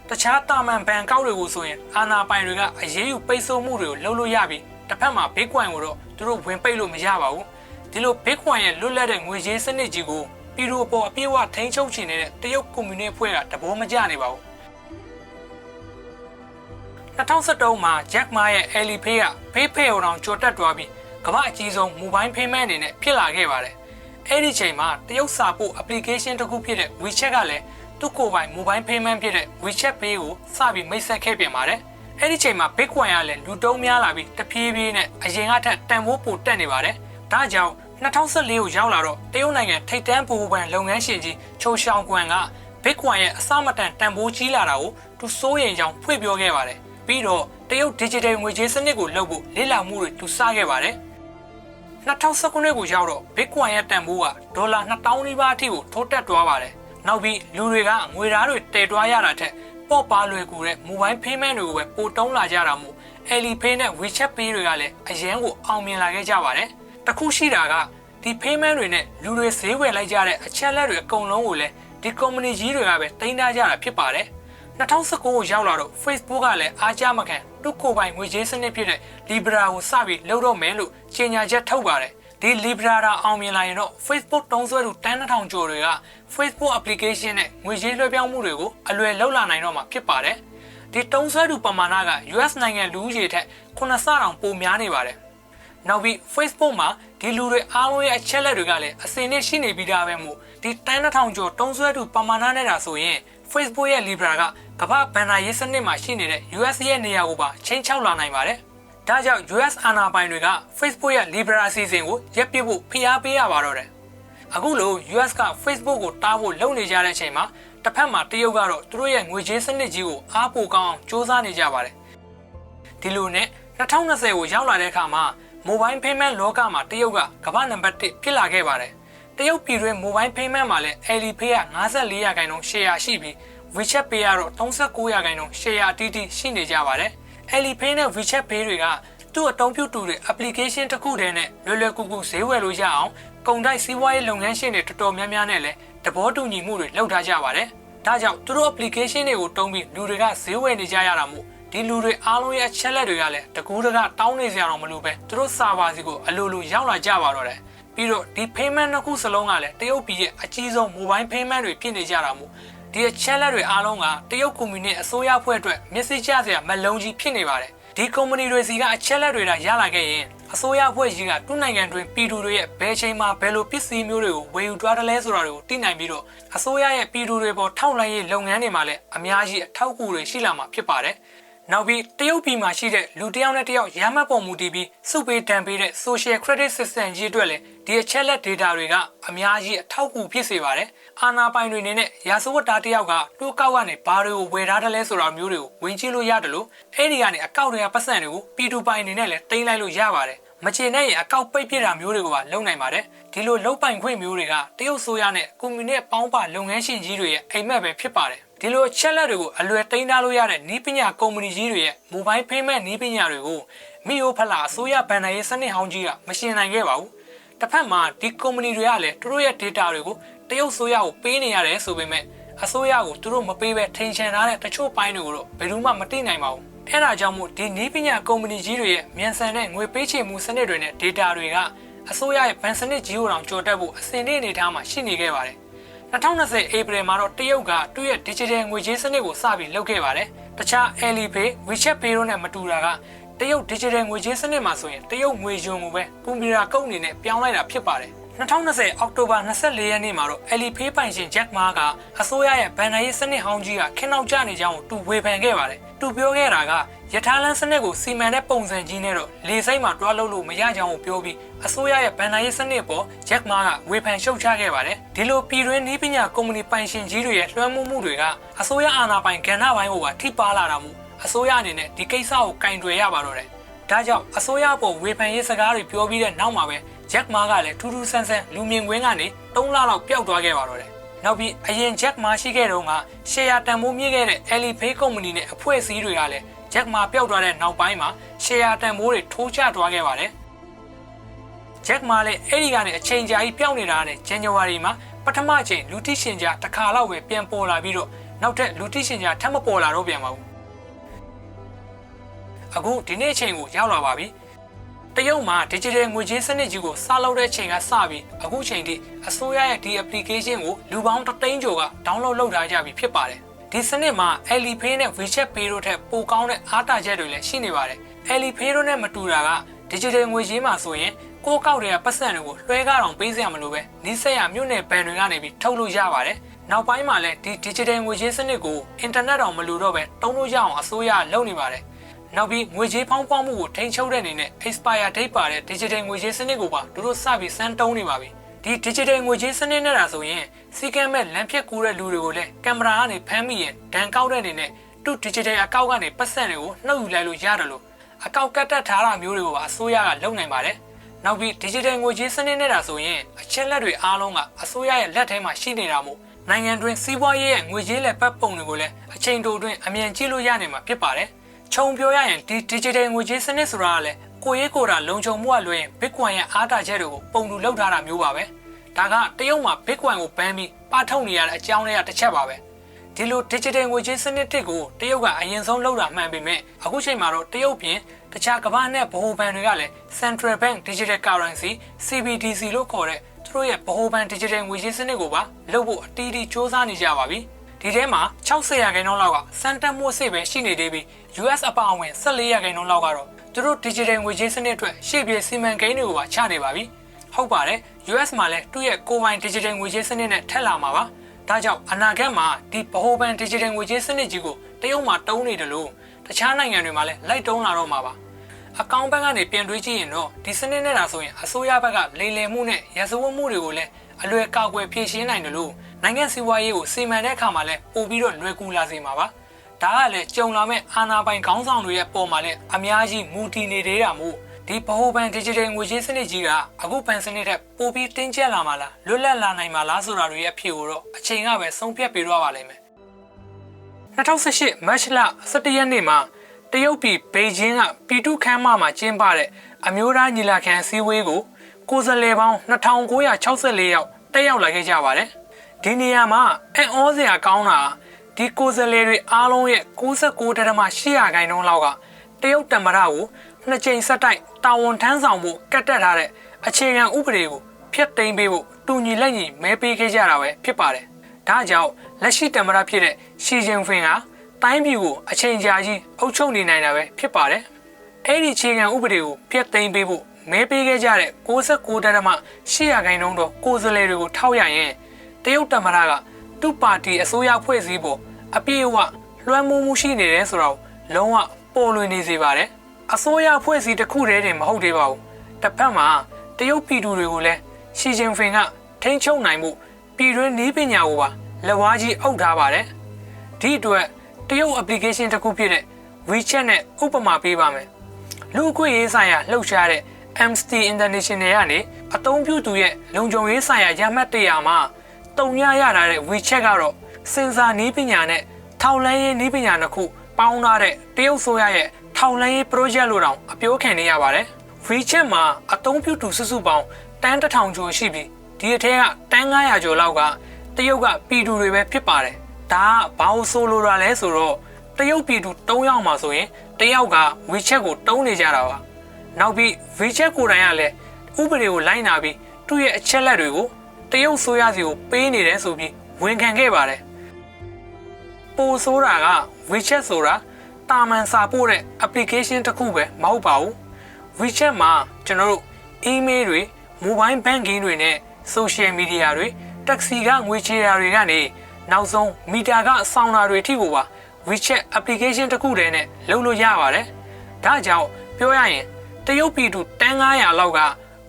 တခြားတာမန်ဘန်ကောက်တွေကိုဆိုရင်အာနာပိုင်တွေကအရေးယူပိတ်ဆို့မှုတွေကိုလုပ်လို့ရပြီးတစ်ဖက်မှာ Bitcoin ကိုတော့သူတို့ဝင်ပိတ်လို့မရပါဘူးဒီလို Bitcoin ရဲ့လွတ်လပ်တဲ့ငွေကြေးစနစ်ကြီးကိုပြည်သူအပေါ်အပြည့်အဝထိန်းချုပ်နေတဲ့တရုတ်ကွန်မြူနတီအဖွဲ့ကတဘောမကျနေပါဘူး2013မှာ Jack Ma ရဲ့ Alipay က PayPal ကိုတောင်ကျော်တက်သွားပြီးကမ္ဘာအကြီးဆုံး Mobile Payment အနေနဲ့ဖြစ်လာခဲ့ပါတယ်အဲ့ဒီချိန်မှာတရုတ်စာပို့ application တစ်ခုဖြစ်တဲ့ WeChat ကလည်းသူ့ကိုယ်ပိုင် Mobile Payment ဖြစ်တဲ့ WeChat Pay ကိုစပြီးမိတ်ဆက်ခဲ့ပြန်ပါတယ်အဲ့ဒီချိန်မှာ Bitcoin ကလည်းလူတုံးများလာပြီးတဖြည်းဖြည်းနဲ့အရင်ကထက်တန်ဖိုးပိုတက်နေပါတယ်ဒါကြောင့်2014ကိုရောက်လာတော့တရုတ်နိုင်ငံထိပ်တန်းဗဟိုဘဏ်လုပ်ငန်းရှင်ကြီးချိုရှောင်းကွမ်က Bitcoin ရဲ့အစမတန်တန်ဖိုးကြီးလာတာကိုသူစိုးရိမ်ကြောင်းဖွင့်ပြောခဲ့ပါတယ်ပြီးတော့တရုတ် digital ငွေကြေးစနစ်ကိုလုပ်ဖို့လေ့လာမှုတွေသူစခဲ့ပါတယ် 2019ကိုရောက်တော့ Bitcoin ရဲ့တန်ဖိုးကဒေါ်လာ2000နီးပါးအထိကိုထိုးတက်သွားပါတယ်နောက်ပြီးလူတွေကငွေသားတွေတည်သွားရတာထက်ပေါ့ပါလွယ်ကူတဲ့ Mobile Payment တွေကိုပဲပို့တုံးလာကြတာမို့ Alipay နဲ့ WeChat Pay တွေကလည်းအရန်ကိုအောင်မြင်လာခဲ့ကြပါတယ်တခုရှိတာကဒီ payment တွေနဲ့လူတွေဈေးဝယ်လိုက်ကြတဲ့အချက်လက်တွေအကုန်လုံးကိုလည်းဒီ company ကြီးတွေကပဲတင်ထားကြတာဖြစ်ပါတယ်2019ကိုရောက်လာတော့ Facebook ကလည်းအားကြမခံသူ့ကိုယ်ပိုင်ငွေကြေးစနစ်ဖြစ်တဲ့ Libra ကိုစပြီးလုပ်တော့မယ်လို့ကြေညာချက်ထုတ်ပါတယ်ဒီ Libra တာအောင်မြင်လာရင်တော့ Facebook တုံးဆွဲသူ10,000ကျော်တွေက Facebook application နဲ့ငွေကြေးလွှဲပြောင်းမှုတွေကိုအလွယ်လုပ်လာနိုင်တော့မှာဖြစ်ပါတယ်ဒီတုံးဆွဲသူပမာဏက US နိုင်ငံလူဦးရေထက်9ဆတောင်ပိုများနေပါတယ်နောက်ပြီး Facebook မှာဒီလူတွေအားလုံးရဲ့အချက်လက်တွေကလည်းအစင်းနဲ့ရှိနေပြီးသားပဲမို့ဒီ10,000ကျော်တုံးဆွဲသူပမာဏနဲ့တာဆိုရင် Facebook ရဲ့ Libra ကကမ္ဘာဘဏ္ဍာရေးစနစ်မှာရှိနေတဲ့ US ရဲ့နေရာကိုပါချိန်ချောက်လာနိုင်ပါတယ်။ဒါကြောင့် US အာဏာပိုင်တွေက Facebook ရဲ့ Libra အစီအစဉ်ကိုရပ်ပစ်ဖို့ဖိအားပေးရပါတော့တယ်။အခုလို US က Facebook ကိုတားဖို့လုပ်နေကြတဲ့အချိန်မှာတစ်ဖက်မှာတရုတ်ကတော့သူတို့ရဲ့ငွေကြေးစနစ်ကြီးကိုအားပိုကောင်းအောင်စ조사နေကြပါတယ်။ဒီလိုနဲ့2020ကိုရောက်လာတဲ့အခါမှာ Mobile Payment လောကမှာတရုတ်ကကမ္ဘာနံပါတ်1ဖြစ်လာခဲ့ပါတယ်။တရုတ်ပြည်တွင်း Mobile Payment မှာလည်း Alipay က54% share ရှိပြီး WeChat Pay ကတော့39% share အတီးတီးရှိနေကြပါတယ်။ Alipay နဲ့ WeChat Pay တွေကသူ့အသုံးပြုသူတွေ application တစ်ခုတည်းနဲ့လွယ်လွယ်ကူကူဈေးဝယ်လို့ရအောင်ကုန်တိုက်စီးပွားရေးလုပ်ငန်းရှင်တွေတော်တော်များများနဲ့လည်းသဘောတူညီမှုတွေလုပ်ထားကြပါတယ်။ဒါကြောင့်သူတို့ application တွေကိုတုံးပြီးလူတွေကဈေးဝယ်နေကြရတာမို့ဒီလူတွေအားလုံးရဲ့ချက်လက်တွေကလည်းတကူးတကတောင်းနေစရာတော့မလိုပဲသူတို့စာပါစီကိုအလိုလိုရောက်လာကြပါတော့တယ်ပြီးတော့ဒီ payment နှစ်ခုစလုံးကလည်းတရုတ်ပြည်ရဲ့အကြီးဆုံး mobile payment တွေဖြစ်နေကြတာမို့ဒီအချက်လက်တွေအားလုံးကတရုတ်ကွန်မြူနတီအစိုးရအဖွဲ့အတွက်မျက်စိကျစရာမလုံးကြီးဖြစ်နေပါတယ်ဒီ company တွေစီကအချက်လက်တွေရလာခဲ့ရင်အစိုးရအဖွဲ့ကြီးကသူ့နိုင်ငံတွင်ပြည်သူတွေရဲ့ဘယ်ချိန်မှာဘယ်လိုပစ္စည်းမျိုးတွေကိုဝယ်ယူသွားတယ်လဲဆိုတာတွေကိုသိနိုင်ပြီးတော့အစိုးရရဲ့ပြည်သူတွေပေါ်ထောက်လှမ်းရေးလုပ်ငန်းတွေမှာလည်းအများကြီးအထောက်အကူတွေရှိလာမှာဖြစ်ပါတယ်နောက်ပြီးတရုတ်ပြည်မှာရှိတဲ့လူတစ်ယောက်နဲ့တစ်ယောက်ရမ်းမှတ်ပေါ်မူတည်ပြီးစုပေးတန်ပေးတဲ့ social credit system ကြီးအတွက်လည်းဒီအချက်လက် data တွေကအများကြီးအထောက်အကူဖြစ်စေပါတယ်။အာဏာပိုင်တွေအနေနဲ့ရာဇဝတ်သားတစ်ယောက်ကတူးကောက်ကနေဘာတွေကိုဝယ်ထားတယ်လဲဆိုတာမျိုးတွေကိုဝင်ကြည့်လို့ရတယ်လို့အဲ့ဒီကနေအကောင့်တွေကပတ်စံတွေကိုပြည်သူပိုင်အနေနဲ့လည်းတင်လိုက်လို့ရပါတယ်။မချေနဲ့ရင်အကောင့်ပိတ်ပြတာမျိုးတွေကိုပါလုပ်နိုင်ပါတယ်။ဒီလိုလုပ်ပိုင်ခွင့်မျိုးတွေကတရုတ်ဆိုရနဲ့ကွန်မြူနတီပေါင်းပါလုပ်ငန်းရှင်ကြီးတွေရဲ့အိမ်မက်ပဲဖြစ်ပါတယ်။ဒီလိုချက်လက်တွေကိုအလွယ်တင်ထားလို့ရတဲ့နည်းပညာကုမ္ပဏီကြီးတွေရဲ့ mobile payment နည်းပညာတွေကိုမီယိုဖလာအစိုးရဘဏ္ဍာရေးစနစ်ဟောင်းကြီးကမရှင်းနိုင်ခဲ့ပါဘူး။တစ်ဖက်မှာဒီကုမ္ပဏီတွေကလည်းသူတို့ရဲ့ data တွေကိုတရုတ်ဆိုရကိုပေးနေရတယ်ဆိုပေမဲ့အစိုးရကိုသူတို့မပေးဘဲထိန်ချန်ထားတဲ့တချို့ပိုင်းတွေကိုတော့ဘယ်သူမှမသိနိုင်ပါဘူး။အဲဒါကြောင့်မို့ဒီနည်းပညာကုမ္ပဏီကြီးတွေရဲ့မြန်ဆန်တဲ့ငွေပေးချေမှုစနစ်တွေနဲ့ data တွေကအစိုးရရဲ့ဘဏ်စနစ်ကြီးကိုတောင်ကြော်တက်ဖို့အစဉ်အနေထားမှာရှိနေခဲ့ပါတယ်2020 April မှာတော့တရုတ်ကသူ့ရဲ့ digital ငွေကြေးစနစ်ကိုစပြီးလုပ်ခဲ့ပါတယ်။တခြား Alipay, WeChat Pay တို့နဲ့မတူတာကတရုတ် digital ငွေကြေးစနစ်မှာဆိုရင်တရုတ်ငွေယွမ်ကိုပဲကွန်ပျူတာကုတ်အနေနဲ့ပြောင်းလိုက်တာဖြစ်ပါတယ်။2020 အောက်တိုဘာ24ရက်နေ့မှာတော့ Alipay ပိုင်ရှင် Jack Ma ကအစိုးရရဲ့ဘဏ္ဍာရေးစနစ်ဟောင်းကြီးကခင်းနောက်ကျနေကြောင်းသူဝေဖန်ခဲ့ပါတယ်။သူပြောခဲ့တာကရထားလမ်းစနစ်ကိုစီမံတဲ့ပုံစံကြီးနဲ့တော့လေဆိပ်မှာတွားလို့မရကြောင်းကိုပြောပြီးအစိုးရရဲ့ဘဏ္ဍာရေးစနစ်ပေါ် Jack Ma ကဝေဖန်ရှုတ်ချခဲ့ပါတယ်။ဒီလိုပြည်တွင်းနည်းပညာကုမ္ပဏီပိုင်ရှင်ကြီးတွေရဲ့လွှမ်းမိုးမှုတွေကအစိုးရအာဏာပိုင်ကဏ္ဍပိုင်းကိုပါထိပါလာတာမို့အစိုးရအနေနဲ့ဒီကိစ္စကိုကင်တွယ်ရပါတော့တယ်။ဒါကြောင့်အစိုးရပေါ်ဝေဖန်ရေးစကားတွေပြောပြီးတဲ့နောက်မှာပဲ Jack Ma ကလည်းထူးထူးဆန်းဆန်းလူမြင်ကွင်းကနေ3လလောက်ပျောက်သွားခဲ့ပါတော့တယ်။နောက်ပြီးအရင် Jack Ma ရှိခဲ့တုန်းကရှယ်ယာတန်ဖိုးမြင့်ခဲ့တဲ့ Alipay ကုမ္ပဏီနဲ့အဖွဲ့အစည်းတွေကလည်းJack Ma ပျောက်သွားတဲ့နောက်ပိုင်းမှာရှယ်ယာတန်ဖိုးတွေထိုးကျသွားခဲ့ပါတယ်။ Jack Ma လည်းအဲ့ဒီကနေအချိန်ကြာကြီးပျောက်နေတာနဲ့ January မှာပထမချိန်လူတိရှင်ကြားတစ်ခါလောက်ပဲပြန်ပေါ်လာပြီးတော့နောက်ထပ်လူတိရှင်ကြားထပ်မပေါ်လာတော့ပြန်ပါဘူး။အခုဒီနေ့ချိန်ကိုရောက်လာပါပြီ။တရုတ်မှာ digital ငွေကြေးစနစ်ကြီးကိုစလုပ်တဲ့ချိန်ကစပြီးအခုချိန်ထိအစိုးရရဲ့ဒီ application ကိုလူပေါင်း3သိန်းကျော်က download လုပ်ထားကြပြီဖြစ်ပါတယ်။ဒီစနစ်မှာ Alipay နဲ့ WeChat Pay တို့ထက်ပိုကောင်းတဲ့အားတာချက်တွေလည်းရှိနေပါတယ်။ Alipay တို့နဲ့မတူတာက digital ငွေကြေးမှာဆိုရင်ကိုကောက်တွေကပတ်စံတွေကိုလွှဲကားတောင်ပေးစရာမလိုပဲနီးစပ်ရမြို့နယ်ဘဏ်တွေကနေပြီးထုတ်လို့ရပါတယ်။နောက်ပိုင်းမှာလည်းဒီ digital ငွေကြေးစနစ်ကို internet တောင်မလိုတော့ပဲတုံးလို့ရအောင်အစိုးရလုပ်နေပါတယ်။နောက်ပြီးငွေကြေးဖောင်းပွားမှုကိုထိန်းချုပ်တဲ့အနေနဲ့ expire date ပါတဲ့ digital ငွေကြေးစနစ်ကိုပါသူတို့စပြီးစမ်းတုံးနေပါပြီ။ဒီ digital ငွေကြေးစနစ်နဲ့တာဆိုရင်စီကံမဲ့လမ်းဖြတ်ကူးတဲ့လူတွေကိုလည်းကင်မရာကနေဖမ်းမိရင်ဒဏ်ကောက်တဲ့အနေနဲ့သူ digital အကောင့်ကနေပတ်စံတွေကိုနှုတ်ယူလိုက်လို့ရတယ်လို့အကောင့်ကတ်တက်ထားတာမျိုးတွေကိုပါအစိုးရကလုပ်နိုင်ပါတယ်။ နောက်ပြီး digital ငွေကြေးစနစ်နဲ့တာဆိုရင်အချက်လက်တွေအားလုံးကအစိုးရရဲ့လက်ထဲမှာရှိနေတာမို့နိုင်ငံတွင်းစီးပွားရေးရဲ့ငွေကြေးလက်ပတ်ပုံတွေကိုလည်းအချိန်တိုအတွင်းအမြန်ကြည့်လို့ရနိုင်မှာဖြစ်ပါတယ်။ခြုံပြောရရင်ဒီ digital ငွေကြေးစနစ်ဆိုတာကလည်းကိုရေးကိုတာလုံခြုံမှုအလွယ် Bitcoin ရဲ့အားတာချက်တွေကိုပုံတူလောက်ထားတာမျိုးပါပဲ။ဒါကတရုတ်မှာ Bitcoin ကိုဘန်ပြီးပထုတ်နေရတဲ့အကြောင်းတွေကတစ်ချက်ပါပဲ။ဒီလို digital ငွေကြေးစနစ်ကိုတရုတ်ကအရင်ဆုံးလုပ်တာမှန်ပေမဲ့အခုချိန်မှာတော့တရုတ်ပြင်တခြားကမ္ဘာနဲ့ဗဟိုဘဏ်တွေကလည်း Central Bank Digital Currency CBDC လို့ခေါ်တဲ့သူတို့ရဲ့ဗဟိုဘဏ် digital ငွေကြေးစနစ်ကိုပါလုပ်ဖို့အတီးတီးစ조사နေကြပါပြီ။ဒီထဲမှာ60%လောက်ကစံတက်မှုအစိပဲရှိနေသေးပြီး US အပါအဝင်14%လောက်ကတော့သူတို့ digital ငွေကြေးစနစ်အတွက်ရှေ့ပြေစီမံကိန်းတွေကိုပါချနေပါပြီ။ဟုတ်ပါတယ် US မှာလည်းသူ့ရဲ့ကိုယ်ပိုင် digital ငွေကြေးစနစ်နဲ့ထက်လာမှာပါ။ဒါကြောင့်အနာဂတ်မှာဒီဗဟိုဘဏ် digital ငွေကြေးစနစ်ကြီးကိုတရုတ်မှာတုံးနေတယ်လို့တခြားနိုင်ငံတွေမှာလည်းလိုက်တုံးလာတော့မှာပါ။အကောင့်ဘက်ကနေပြန်တွေးကြည့်ရင်တော့ဒီစနစ်နဲ့တာဆိုရင်အစိုးရဘက်ကလိမ်လည်မှုနဲ့ရစဝတ်မှုတွေကိုလည်းအလွယ်ကောက်ွယ်ဖြေရှင်းနိုင်တယ်လို့နိုင်ငံစီးပွားရေးကိုစီမံတဲ့အခါမှာလည်းပို့ပြီးတော့လွယ်ကူလာစေမှာပါ။ဒါကလည်းကြုံလာမဲ့အာဏာပိုင်ခေါင်းဆောင်တွေရဲ့ပုံမှာလည်းအများကြီးမူတည်နေသေးတာမို့ဒီဗဟိုဘဏ် digital ငွေကြေးစနစ်ကြီးကအခုဘဏ်စနစ်ထက်ပိုပြီးတင်းကျပ်လာမှာလားလွတ်လပ်လာနိုင်မှာလားဆိုတာတွေရဲ့အဖြစ်ကိုတော့အချိန်ကပဲဆုံးဖြတ်ပေးတော့ပါလိမ့်မယ်။2018 မတ်လ17ရက်နေ့မှာတရုတ်ပြည်ဘေဂျင်းကပြည်သူ့ခမ်းမမှာကျင်းပတဲ့အမျိုးသားညီလာခံစည်းဝေးကိုကိုယ်စားလှယ်ပေါင်း2964ယောက်တက်ရောက်လာခဲ့ကြပါတယ်။ဒီနေရာမှာအံ့ဩစရာကောင်းတာဒီကိုယ်စားလှယ်တွေအားလုံးရဲ့69.8%လောက်ကတရုတ်တမရကိုနှစ်ကြိမ်ဆက်တိုက်တာဝန်ထမ်းဆောင်ဖို့ကတ်တက်ထားတဲ့အခြေခံဥပဒေကိုဖျက်သိမ်းပေးဖို့တူညီလက်ညီမဲပေးခဲ့ကြတာပဲဖြစ်ပါတယ်။ဒါကြောင့်လက်ရှိတမရဖြစ်တဲ့ရှီဂျင်ဖင်ကတိုင်းပြည်ကိုအချိန်ကြာကြီးအုပ်ချုပ်နေနိုင်တာပဲဖြစ်ပါတယ်။အဲ့ဒီအခြေခံဥပဒေကိုဖျက်သိမ်းပေးဖို့မဲပေးခဲ့ကြတဲ့69.8%တော့ကိုယ်စားလှယ်တွေကိုထောက်ရရင်တရုတ်တမရကသူ့ပါတီအစိုးရဖွဲ့စည်းပုံအပြည့်အဝလွှမ်းမိုးမှုရှိနေတယ်ဆိုတော့လုံးဝပေါ်လွင်နေစေပါတယ်။အစိုးရဖွဲ့စည်းတစ်ခုတည်းတင်မဟုတ်သေးပါဘူး။တစ်ဖက်မှာတရုတ်ပြည်သူတွေကိုလည်းရှီဂျင်ဖင်ကထိန်းချုပ်နိုင်မှုပြည်တွင်းနည်းပညာကိုပါလက်ဝါးကြီးအုပ်ထားပါတယ်။ဒီအတွက်တရုတ် application တစ်ခုဖြစ်တဲ့ WeChat နဲ့ဥပမာပေးပါမယ်။လူ့အခွင့်အရေးဆိုင်ရာလှုပ်ရှားတဲ့ Amnesty International ကနေအသုံးပြုသူရဲ့လုံခြုံရေးဆိုင်ရာရမှတ်100မှာတုံရရထားတဲ့ WeChat ကတော့စင်ဆာနည်းပညာနဲ့ထောက်လှမ်းရေးနည်းပညာတစ်ခုပေါင်းထားတဲ့တရုတ်ဆိုရရဲ့ထောက်လှမ်းရေး project လို့တောင်အပြောခံနေရပါတယ်။ WeChat မှာအသုံးပြုသူစုစုပေါင်းတန်း1000ကျော်ရှိပြီးဒီအထက်ကတန်း900ကျော်လောက်ကတရုတ်ကပြည်သူတွေပဲဖြစ်ပါတယ်။ဒါကဘာလို့ဆိုလိုတာလဲဆိုတော့တရုတ်ပြည်သူ3ယောက်မှာဆိုရင်တယောက်က WeChat ကိုတုံးနေကြတာပါ။နောက်ပြီး WeChat ကိုယ်တိုင်ကလည်းဥပဒေကိုလိုက်နာပြီးသူ့ရဲ့အချက်လက်တွေကိုတရုတ်ဆိုရစီကိုပေးနေတယ်ဆိုပြီးဝန်ခံခဲ့ပါတယ်။ပိုဆိုတာက WeChat ဆိုတာတာမန်စာပို့တဲ့ application တစ်ခုပဲမဟုတ်ပါဘူး။ WeChat မှာကျွန်တော်တို့ email တွေ mobile banking တွေနဲ့ social media တွေ taxi ကငွေချေတာတွေကနေနောက်ဆုံးမီတာကအဆောင်တာတွေအထိကိုပါ WeChat application တစ်ခုတည်းနဲ့လုပ်လို့ရပါတယ်။ဒါကြောင့်ပြောရရင်တရုတ်ပြည်သူတန်း900လောက်က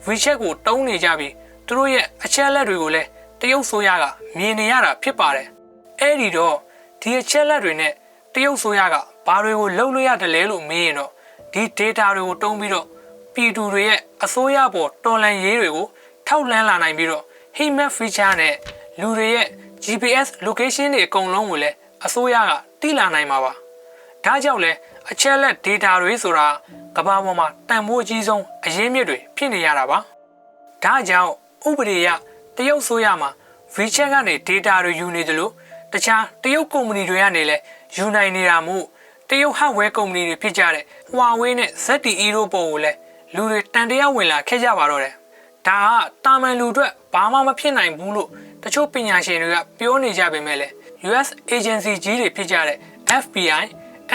WeChat ကိုတုံးနေကြပြီးသူတို့ရဲ့အချက်လက်တွေကိုလည်းတရုတ်ဆိုရကမြင်နေရတာဖြစ်ပါတယ်။အဲ့ဒီတော့ဒီအချက်လက်တွေနဲ့တရုတ်ဆိုရကဘာတွေကိုလုပ်လို့ရတယ်လဲလို့မေးရင်တော့ဒီ data တွေကိုတုံးပြီးတော့ပြည်သူတွေရဲ့အစိုးရပေါ်တော်လှန်ရေးတွေကိုထောက်လှမ်းလာနိုင်ပြီးတော့ HeMap feature နဲ့လူတွေရဲ့ GPS location တွေအကုန်လုံးကိုလည်းအစိုးရကတိလာနိုင်မှာပါ။ဒါကြောင့်လဲအချက်လက် data တွေဆိုတာကမ္ဘာပေါ်မှာတန်ဖိုးအကြီးဆုံးအရင်းမြစ်တွေဖြစ်နေရတာပါ။ဒါကြောင့်ဥပဒေအရတရုတ်ဆိုရမှာ WeChat ကနေ data တွေယူနေတယ်လို့တခြားတရုတ်ကုမ္ပဏီတွေကနေလည်းယူနိုင်နေတာမို့တရုတ် hardware ကုမ္ပဏီတွေဖြစ်ကြတဲ့ Huawei နဲ့ ZTE တို့ပေါ်ကိုလည်းလူတွေတန်တရားဝင်လာခဲ့ကြပါတော့တယ်။ဒါကတာမန်လူအတွက်ဘာမှမဖြစ်နိုင်ဘူးလို့တချို့ပညာရှင်တွေကပြောနေကြပေမဲ့လည်း US agency ကြီးတွေဖြစ်ကြတဲ့ FBI,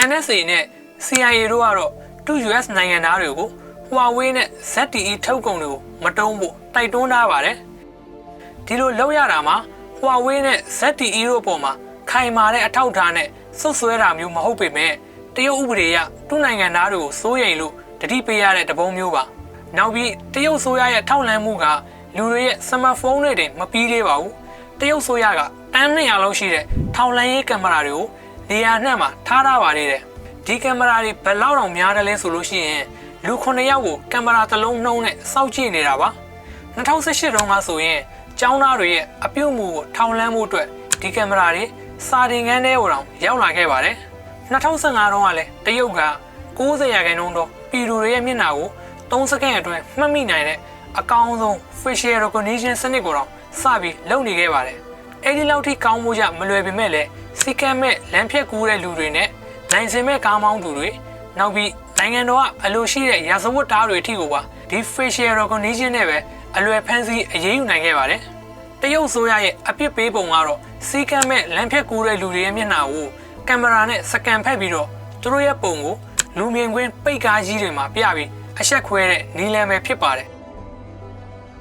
NSA နဲ့ CIA တို့ကတော့သူ့ US နိုင်ငံသားတွေကို Huawei နဲ့ ZTE ထုတ်ကုန်တွေကိုမတုံးဖို့တိုက်တွန်းထားပါတယ်။ဒီလိုလုပ်ရတာမှာ Huawei နဲ့ ZTE တို့ပေါ်မှာခိုင်မာတဲ့အထောက်အထားနဲ့စွတ်စွဲတာမျိုးမဟုတ်ပေမဲ့တရုတ်ဥပဒေအရသူ့နိုင်ငံသားတွေကိုစိုးရိမ်လို့တတိပေးရတဲ့တပုံမျိုးပါ။နောက်ပြီးတရုတ်ဆိုရရဲ့ထောက်လှမ်းမှုကလူတွေရဲ့စမတ်ဖုန်းတွေတင်မပြီးသေးပါဘူး။တရုတ်ဆိုရကတန်း200လောက်ရှိတဲ့ထောက်လှမ်းရေးကင်မရာတွေကိုနေရာနှံ့မှာထားပါသေးတယ်။ဒီကင်မရာတွေဘယ်လောက်တောင်များတယ်လဲဆိုလို့ရှိရင် လူ9ယောက်ကိုကင်မရာတစ်လုံးနှုံးနဲ့စောင့်ကြည့်နေတာပါ2018တုန်းကဆိုရင်ကျောင်းသားတွေရဲ့အပြုတ်မှုကိုထောင်လန်းမှုအတွက်ဒီကင်မရာတွေစာတင်ခန်းထဲကိုတောင်ရောက်လာခဲ့ပါတယ်2015တုန်းကလည်းတရုတ်က90%တော့ပြည်သူတွေရဲ့မျက်နှာကို3စက္ကန့်အတွင်းမှတ်မိနိုင်တဲ့အကောင်းဆုံး facial recognition စနစ်ကိုတော့စပြီးလုပ်နေခဲ့ပါတယ်အဲဒီလောက်ထိကောင်းမှုကြမလွယ်ပေမဲ့လည်းစီကံမဲ့လမ်းဖြတ်ကူးတဲ့လူတွေနဲ့နိုင်စင်မဲ့ကားမောင်းသူတွေနောက်ပြီးနိုင်ငံတော်ကအလိုရှိတဲ့ရာဇဝတ်သားတွေအထိကိုပါဒီ facial recognition နဲ့ပဲအလွယ်ဖမ်းဆီးအရေးယူနိုင်ခဲ့ပါတယ်တရုတ်ဆိုရရဲ့အပြစ်ပေးပုံကတော့စီကံမဲ့လမ်းဖြတ်ကူးတဲ့လူတွေရဲ့မျက်နှာကိုကင်မရာနဲ့စကန်ဖက်ပြီးတော့သူတို့ရဲ့ပုံကိုလူမြင်ကွင်းပိတ်ကားကြီးတွေမှာပြပြီးအဆက်ခွဲတဲ့နီလန်ပဲဖြစ်ပါတယ်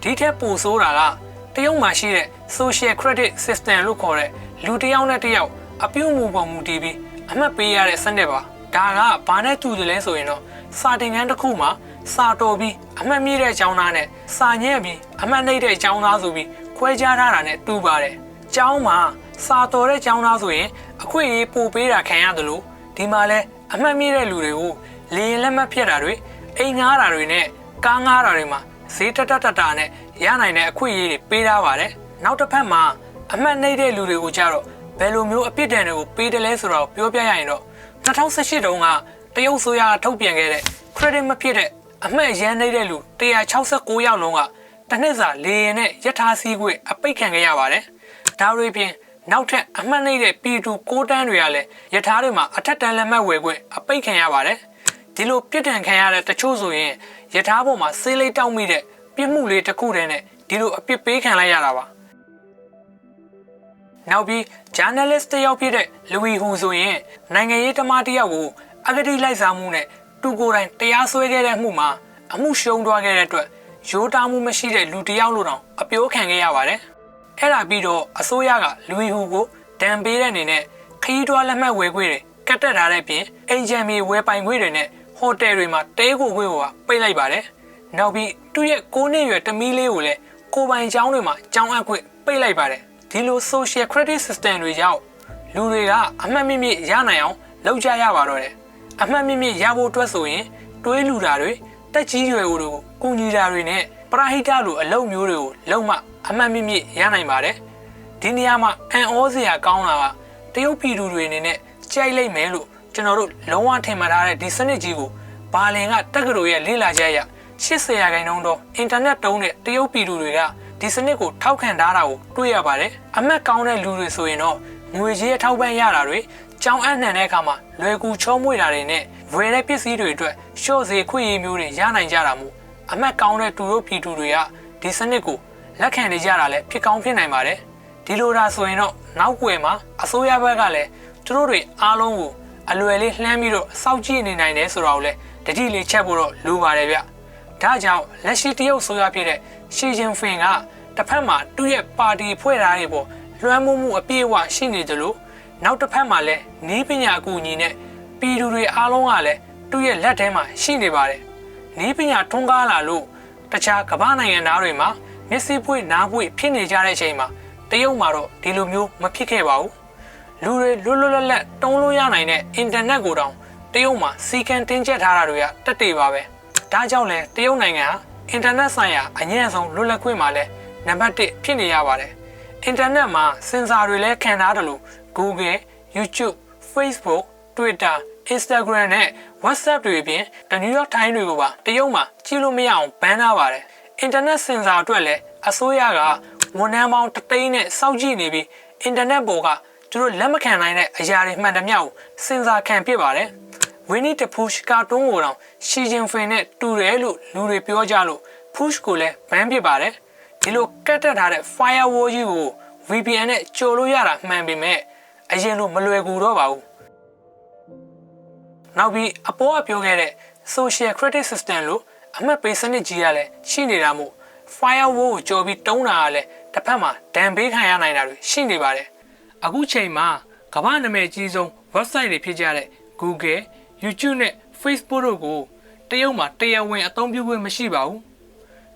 ဒီထက်ပိုဆိုးတာကတရုတ်မှာရှိတဲ့ social credit system လို့ခေါ်တဲ့လူတစ်ယောက်နဲ့တစ်ယောက်အပြုတ်မှုပုံမူတည်ပြီးအမှတ်ပေးရတဲ့စနစ်ပါဒါကဘာနဲ့တူတယ်လဲဆိုရင်တော့စာတင်ခန်းတစ်ခုမှာစာတော်ပြီးအမှတ်မြင့်တဲ့အကြောင်းသားနဲ့စာညံ့ပြီးအမှတ်နှိမ့်တဲ့အကြောင်းသားဆိုပြီးခွဲခြားထားတာနဲ့တူပါတယ်ကျောင်းမှာစာတော်တဲ့အကြောင်းသားဆိုရင်အခွင့်အရေးပိုပေးတာခံရတယ်လို့ဒီမှာလဲအမှတ်မြင့်တဲ့လူတွေကိုလေရင်လက်မှတ်ဖြတ်တာတွေအိမ်ငှားတာတွေနဲ့ကားငှားတာတွေမှာဈေးတက်တာနဲ့ရနိုင်တဲ့အခွင့်အရေးတွေပေးထားပါတယ်နောက်တစ်ဖက်မှာအမှတ်နှိမ့်တဲ့လူတွေကိုကြတော့ဘယ်လိုမျိုးအပြစ်ဒဏ်တွေကိုပေးတယ်လဲဆိုတော့ပြောပြရရင်တော့2018တုန်းကတရုတ်ဆိုရကထုတ်ပြန်ခဲ့တဲ့ credit မဖြစ်တဲ့အမှတ်ရန်နှိမ့်တဲ့လူ169ယောက်လုံးကတစ်နှစ်စာလေရင်နဲ့ရထားစီးခွင့်အပိတ်ခံခဲ့ရပါတယ်ဒါတွေပြင်နောက်ထပ်အမှတ်နှိမ့်တဲ့ပြည်သူ6တန်းတွေကလည်းရထားတွေမှာအထက်တန်းလက်မှတ်ဝယ်ခွင့်အပိတ်ခံရပါတယ်ဒီလိုပြစ်ဒဏ်ခံရတဲ့တချို့ဆိုရင်ရထားပေါ်မှာဆေးလိပ်တောက်မိတဲ့ပြစ်မှုလေးတစ်ခုတည်းနဲ့ဒီလိုအပြစ်ပေးခံလိုက်ရတာပါနောက်ပြီး journalist တယောက်ဖြစ်တဲ့လူဝီဟူဆိုရင်နိုင်ငံရေးသမားတယောက်ကိုအဂတိလိုက်စားမှုနဲ့သူကိုယ်တိုင်တရားစွဲခဲ့တဲ့မှုမှာအမှုရှုံးသွားခဲ့တဲ့အတွက်ရိုးသားမှုမရှိတဲ့လူတယောက်လိုတောင်အပြိုးခံခဲ့ရပါတယ်အဲ့ဒါပြီးတော့အစိုးရကလူဝီဟူကိုဒဏ်ပေးတဲ့အနေနဲ့ခရီးသွားလက်မှတ်ဝယ်ခွင့်တွေကတ်တက်ထားတဲ့ပြင်အိမ်ချမ်းမြေဝယ်ပိုင်ခွင့်တွေနဲ့ဟိုတယ်တွေမှာတဲကိုခွင့်ကိုပိတ်လိုက်ပါတယ်နောက်ပြီးသူ့ရဲ့9နှစ်ရွယ်တမီးလေးကိုလည်းကိုပိုင်ကျောင်းတွေမှာကျောင်းအပ်ခွင့်ပိတ်လိုက်ပါတယ်ဒီလို social credit system တွေကြောင့်လူတွေကအမှတ်မြင့်မြင့်ရနိုင်အောင်လုပ်ကြရပါတော့တယ်အမှတ်မြင့်မြင့်ရဖို့အတွက်ဆိုရင်တွေးလူတာတွေတက်ကြီးရွယ်ကိုကူညီတာတွေနဲ့ပရဟိတလိုအလုပ်မျိုးတွေကိုလုံးဝအမှတ်မြင့်မြင့်ရနိုင်ပါတယ်ဒီနေရာမှာအန်ဩစရာကောင်းတာကတရုတ်ပြည်သူတွေအနေနဲ့ကြိုက်လိုက်မယ်လို့ကျွန်တော်တို့လုံးဝထင်မှတ်ထားတဲ့ဒီစနစ်ကြီးကိုဘာလင်ကတက္ကသိုလ်ရဲ့လေ့လာချက်အရ80%တော့အင်တာနက်တုံးတဲ့တရုတ်ပြည်သူတွေကဒီစနစ်ကိုထောက်ခံထားတာကိုတွေ့ရပါတယ်အမှတ်ကောင်းတဲ့လူတွေဆိုရင်တော့ငွေကြေးထောက်ပံ့ရတာတွေကြောင်းအနှံတဲ့အခါမှာလွယ်ကူချောမွေ့တာတွေနဲ့ဝယ်တဲ့ပစ္စည်းတွေအတွက်ရှော့စေခွင့်ရမျိုးတွေရနိုင်ကြတာမို့အမှတ်ကောင်းတဲ့သူတို့ပြည်သူတွေကဒီစနစ်ကိုလက်ခံနေကြတာလည်းဖြစ်ကောင်းဖြစ်နိုင်ပါတယ်ဒီလိုဒါဆိုရင်တော့နောက်ွယ်မှာအစိုးရဘက်ကလည်းသူတို့တွေအားလုံးကိုအလွယ်လေးလှမ်းပြီးတော့စောင့်ကြည့်နေနိုင်တယ်ဆိုတော့လည်းတတိလေးချက်ဖို့တော့လိုပါတယ်ဗျဒါကြောင့်လက်ရှိတရုတ်ဆိုရဖြစ်တဲ့ရှီဂျင်ဖင်ကတစ်ဖက်မှာသူ့ရဲ့ပါတီဖွဲ့ထားတွေပေါ်လွှမ်းမိုးမှုအပြည့်အဝရှိနေတယ်လို့နောက်တစ်ဖက်မှာလည်းနီးပညာအကူအညီနဲ့ပြည်သူတွေအားလုံးကလည်းသူ့ရဲ့လက်ထဲမှာရှိနေပါတယ်နီးပညာထွန်းကားလာလို့တခြားကမ္ဘာနိုင်ငံသားတွေမှာမျက်စိပွေနားပွေဖြစ်နေကြတဲ့အချိန်မှာတရုတ်မှာတော့ဒီလိုမျိုးမဖြစ်ခဲ့ပါဘူးလူတွေလွတ်လွတ်လပ်လပ်တုံးလို့ရနိုင်တဲ့အင်တာနက်ကိုတောင်တရုတ်မှာစီကံတင်းကျပ်ထားတာတွေကတက်တေပါပဲဒါကြောင့်လဲတရုတ်နိုင်ငံဟာအင်တာနက်ဆိုင်ရာအညံ့ဆုံးလွတ်လပ်ခွင့်မှာလဲနံပါတ်1ဖြစ်နေရပါတယ်အင်တာနက်မှာစင်ဆာတွေလဲခံထားတယ်လို့ Google, YouTube, Facebook, Twitter, Instagram နဲ့ WhatsApp တွေအပြင် The New York Times တွေကိုပါတရုတ်မှာကြည့်လို့မရအောင်ဘန်ထားပါတယ်အင်တာနက်စင်ဆာအတွက်လဲအစိုးရကဝန်ထမ်းပေါင်း3သိန်းနဲ့စောင့်ကြည့်နေပြီးအင်တာနက်ပေါ်ကသူတို့လက်မခံနိုင်တဲ့အရာတွေမှန်သမျှကိုစင်ဆာခံဖြစ်ပါတယ်Winnie the Pooh ကာတွန်းကိုတော့ရှီဂျင်ဖင်နဲ့တူတယ်လို့လူတွေပြောကြလို့ Pooh ကိုလည်းဘန်ဖြစ်ပါတယ်ဒီလိုကတ်တက်ထားတဲ့ firewall ကြီးကို VPN နဲ့ကျော်လို့ရတာမှန်ပေမဲ့အရင်လိုမလွယ်ကူတော့ပါဘူးနောက်ပြီးအပေါ်ကပြောခဲ့တဲ့ social credit system လို့အမှတ်ပေးစနစ်ကြီးကလည်းရှိနေတာမို့ firewall ကိုကျော်ပြီးတုံးတာကလည်းတစ်ဖက်မှာဒဏ်ပေးခံရနိုင်တာတွေရှိနေပါတယ်အခုချိန်မှာကမ္ဘာနာမည်ကြီးဆုံး website တွေဖြစ်ကြတဲ့ Google, YouTube နဲ့ Facebook တို့ကိုတရုတ်မှာတရားဝင်အသုံးပြုခွင့်မရှိပါဘူး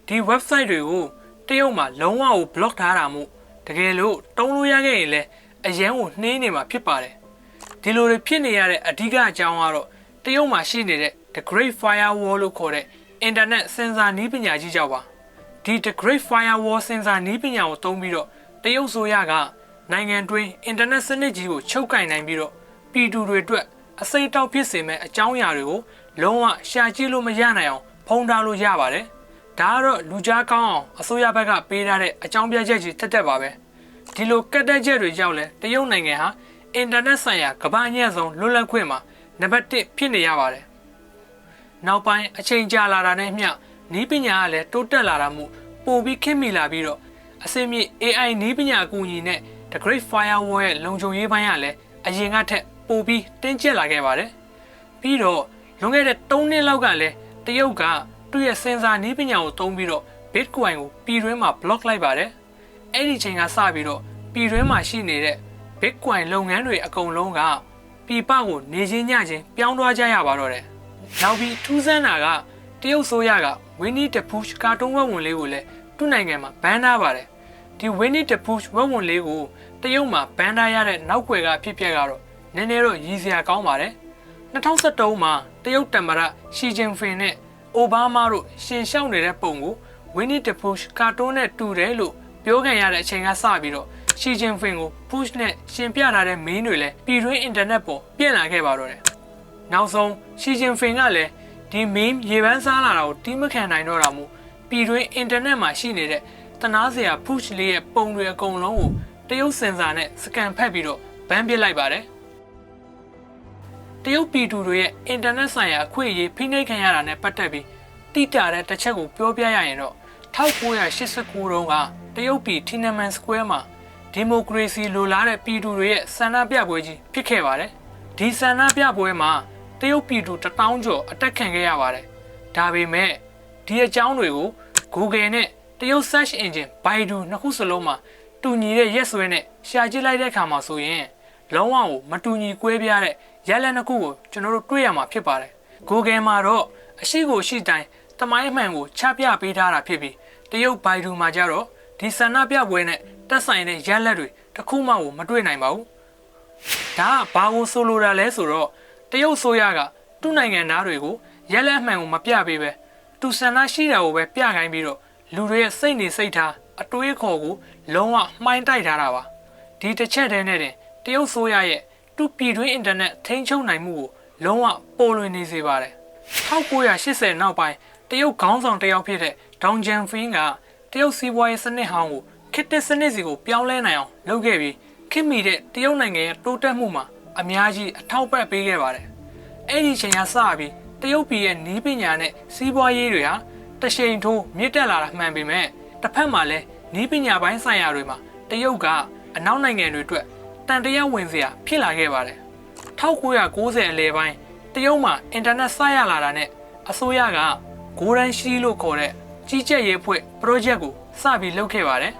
ဒီ website တွေကိုတရုတ်မှာလုံးဝကို block ထားတာမို့တကယ်လို့တုံးလို့ရခဲ့ရင်လည်းအရန်ကိုနှေးနေမှာဖြစ်ပါတယ်ဒီလိုတွေဖြစ်နေရတဲ့အဓိကအကြောင်းကတော့တရုတ်မှာရှိနေတဲ့ The Great Firewall လို့ခေါ်တဲ့ Internet စင်ဆာနည်းပညာကြီးကြောင့်ပါဒီ The Great Firewall စင်ဆာနည်းပညာကိုသုံးပြီးတော့တရုတ်ဆိုရကနိုင်ငံတွင်း Internet စနစ်ကြီးကိုချုပ်ကင်နိုင်ပြီးတော့ပြည်သူတွေအတွက်အစိတ်တောက်ဖြစ်စေမဲ့အကြောင်းအရာတွေကိုလုံးဝရှာကြည့်လို့မရနိုင်အောင်ဖုံးထားလို့ရပါတယ်ဒါကတော့လူကြားကောင်းအောင်အစိုးရဘက်ကပေးထားတဲ့အကြောင်းပြချက်ကြီးတက်ပါပဲဒီလိုကတ်တက်ချက်တွေကြောင့်လဲတရုတ်နိုင်ငံဟာအင်တာနက်ဆိုင်ရာကမ္ဘာအညံ့ဆုံးလွတ်လပ်ခွင့်မှာနံပါတ်1ဖြစ်နေရပါတယ်နောက်ပိုင်းအချိန်ကြာလာတာနဲ့မျှနည်းပညာကလည်းတိုးတက်လာတာမို့ပိုပြီးခင်မီလာပြီးတော့အစင်းမြင့် AI နည်းပညာအကူအညီနဲ့ The Great Firewall ရဲ့လုံခြုံရေးပိုင်းကလည်းအရင်ကထက်ပိုပြီးတင်းကျပ်လာခဲ့ပါတယ်ပြီးတော့လွန်ခဲ့တဲ့3နှစ်လောက်ကလည်းတရုတ်ကသူ့ရဲ့စင်ဆာနည်းပညာကိုသုံးပြီးတော့ Bitcoin ကိုပြည်တွင်းမှာ block လိုက်ပါတယ်အဲ့ဒီချိန်ကစပြီးတော့ပြည်တွင်းမှာရှိနေတဲ့ Bitcoin လုပ်ငန်းတွေအကုန်လုံးကပြည်ပကိုနေချင်းညချင်းပြောင်းသွားကြရပါတော့တယ်နောက်ပြီးထူးဆန်းတာကတရုတ်ဆိုရက Winnie the Pooh ကာတွန်းဝက်ဝင်လေးကိုလည်းသူ့နိုင်ငံမှာဘန်ထားပါတယ်ဒီ Winnie the Pooh ဝက်ဝင်လေးကိုတရုတ်မှာဘန်ထားရတဲ့နောက်ွယ်ကဖြစ်ပျက်ကတော့နည်းနည်းတော့ရည်စရာကောင်းပါတယ်2013မှာတရုတ်သမ္မတရှီကျင်းဖင်နဲ့အိုဘားမားတို့ရှင်ရှောက်နေတဲ့ပုံကို Winnie the Pooh ကာတွန်းနဲ့တူတယ်လို့ပြောခံရတဲ့အချိန်ကစပြီးတော့ရှီကျင်းဖင်ကို Pooh နဲ့ရှင်ပြထားတဲ့မင်းတွေလည်းပြည်တွင်းအင်တာနက်ပေါ်ပြန့်လာခဲ့ပါတော့တယ်နောက်ဆုံးရှီကျင်းဖင်ကလည်းဒီမင်းရေပန်းစားလာတာကိုတီးမခံနိုင်တော့တာမို့ပြည်တွင်းအင်တာနက်မှာရှိနေတဲ့တနာစရာ Pooh လေးရဲ့ပုံတွေအကုန်လုံးကိုတရုတ်စင်ဆာနဲ့စကန်ဖက်ပြီးတော့ဘန်ပစ်လိုက်ပါတယ်တရုတ်ပြည်သူတွေရဲ့အင်တာနက်ဆိုင်ရာအခွင့်အရေးဖိနှိပ်ခံရတာနဲ့ပတ်သက်ပြီးတိကျတဲ့တစ်ချက်ကိုပြောပြရရင်တော့1989တုန်းကတရုတ်ပြည်တီနမန်စကွဲမှာဒီမိုကရေစီလိုလားတဲ့ပြည်သူတွေရဲ့ဆန္ဒပြပွဲကြီးဖြစ်ခဲ့ပါတယ်ဒီဆန္ဒပြပွဲမှာတရုတ်ပြည်သူ1000ကျော်အတက်ခံခဲ့ရပါတယ်ဒါပေမဲ့ဒီအကြောင်းတွေကို Google နဲ့တရုတ် Search Engine Baidu နှစ်ခုစလုံးမှာတူညီတဲ့ရက်စွဲနဲ့ရှာကြည့်လိုက်တဲ့အခါမှာဆိုရင်လုံးဝကိုမတူညီကွဲပြားတဲ့ရလဒ်နှစ်ခုကိုကျွန်တော်တို့တွေ့ရမှာဖြစ်ပါတယ် Google မှာတော့အရှိကိုရှိတိုင်းတမိုင်းအမှန်ကိုချပြပေးထားတာဖြစ်ပြီးတရုတ် Baidu မှာကျတော့ဒီဆန္ဒပြပွဲနဲ့တက်ဆိုင်တဲ့ရလဒ်တွေတစ်ခုမှကိုမတွေ့နိုင်ပါဘူးဒါကဘာကိုဆိုလိုတာလဲဆိုတော့တရုတ်ဆိုရကသူ့နိုင်ငံသားတွေကိုရလဒ်အမှန်ကိုမပြပေးပဲသူဆန္ဒရှိတာကိုပဲပြခိုင်းပြီးတော့လူတွေရဲ့စိတ်နေစိတ်ထားအတွေးခေါ်ကိုလုံးဝမှိုင်းတိုက်ထားတာပါဒီတစ်ချက်တည်းနဲ့တင်တရုတ်ဆိုရရဲ့သူ့ပြည်တွင်းအင်တာနက်ထိန်းချုပ်နိုင်မှုကိုလုံးဝပေါ်လွင်နေစေပါတယ်1980နောက်ပိုင်းတရုတ်ခေါင်းဆောင်တစ်ယောက်ဖြစ်တဲ့ဒေါန်ဂျန်ဖင်းကတရုတ်စီးပွားရေးစနစ်ဟောင်းကိုခေတ်သစ်စနစ်စီကိုပြောင်းလဲနိုင်အောင်လုပ်ခဲ့ပြီးခေတ်မီတဲ့တရုတ်နိုင်ငံရဲ့တိုးတက်မှုမှာအများကြီးအထောက်ပံ့ပေးခဲ့ပါတယ်အဲ့ဒီချိန်ကစပြီးတရုတ်ပြည်ရဲ့နီးပညာနဲ့စီးပွားရေးတွေဟာတရှိန်ထိုးမြင့်တက်လာတာမှန်ပေမဲ့တစ်ဖက်မှာလည်းနီးပညာပိုင်းဆိုင်ရာတွေမှာတရုတ်ကအနောက်နိုင်ငံတွေအတွက်တန်တရားဝင်စရာဖြစ်လာခဲ့ပါတယ်1990အလယ်ပိုင်းတရုတ်မှာအင်တာနက်စရလာတာနဲ့အစိုးရက Golden Shield လို့ခေါ်တဲ့ကြီးကြပ်ရေးအဖွဲ့ project ကိုစပြီးလုပ်ခဲ့ပါတယ်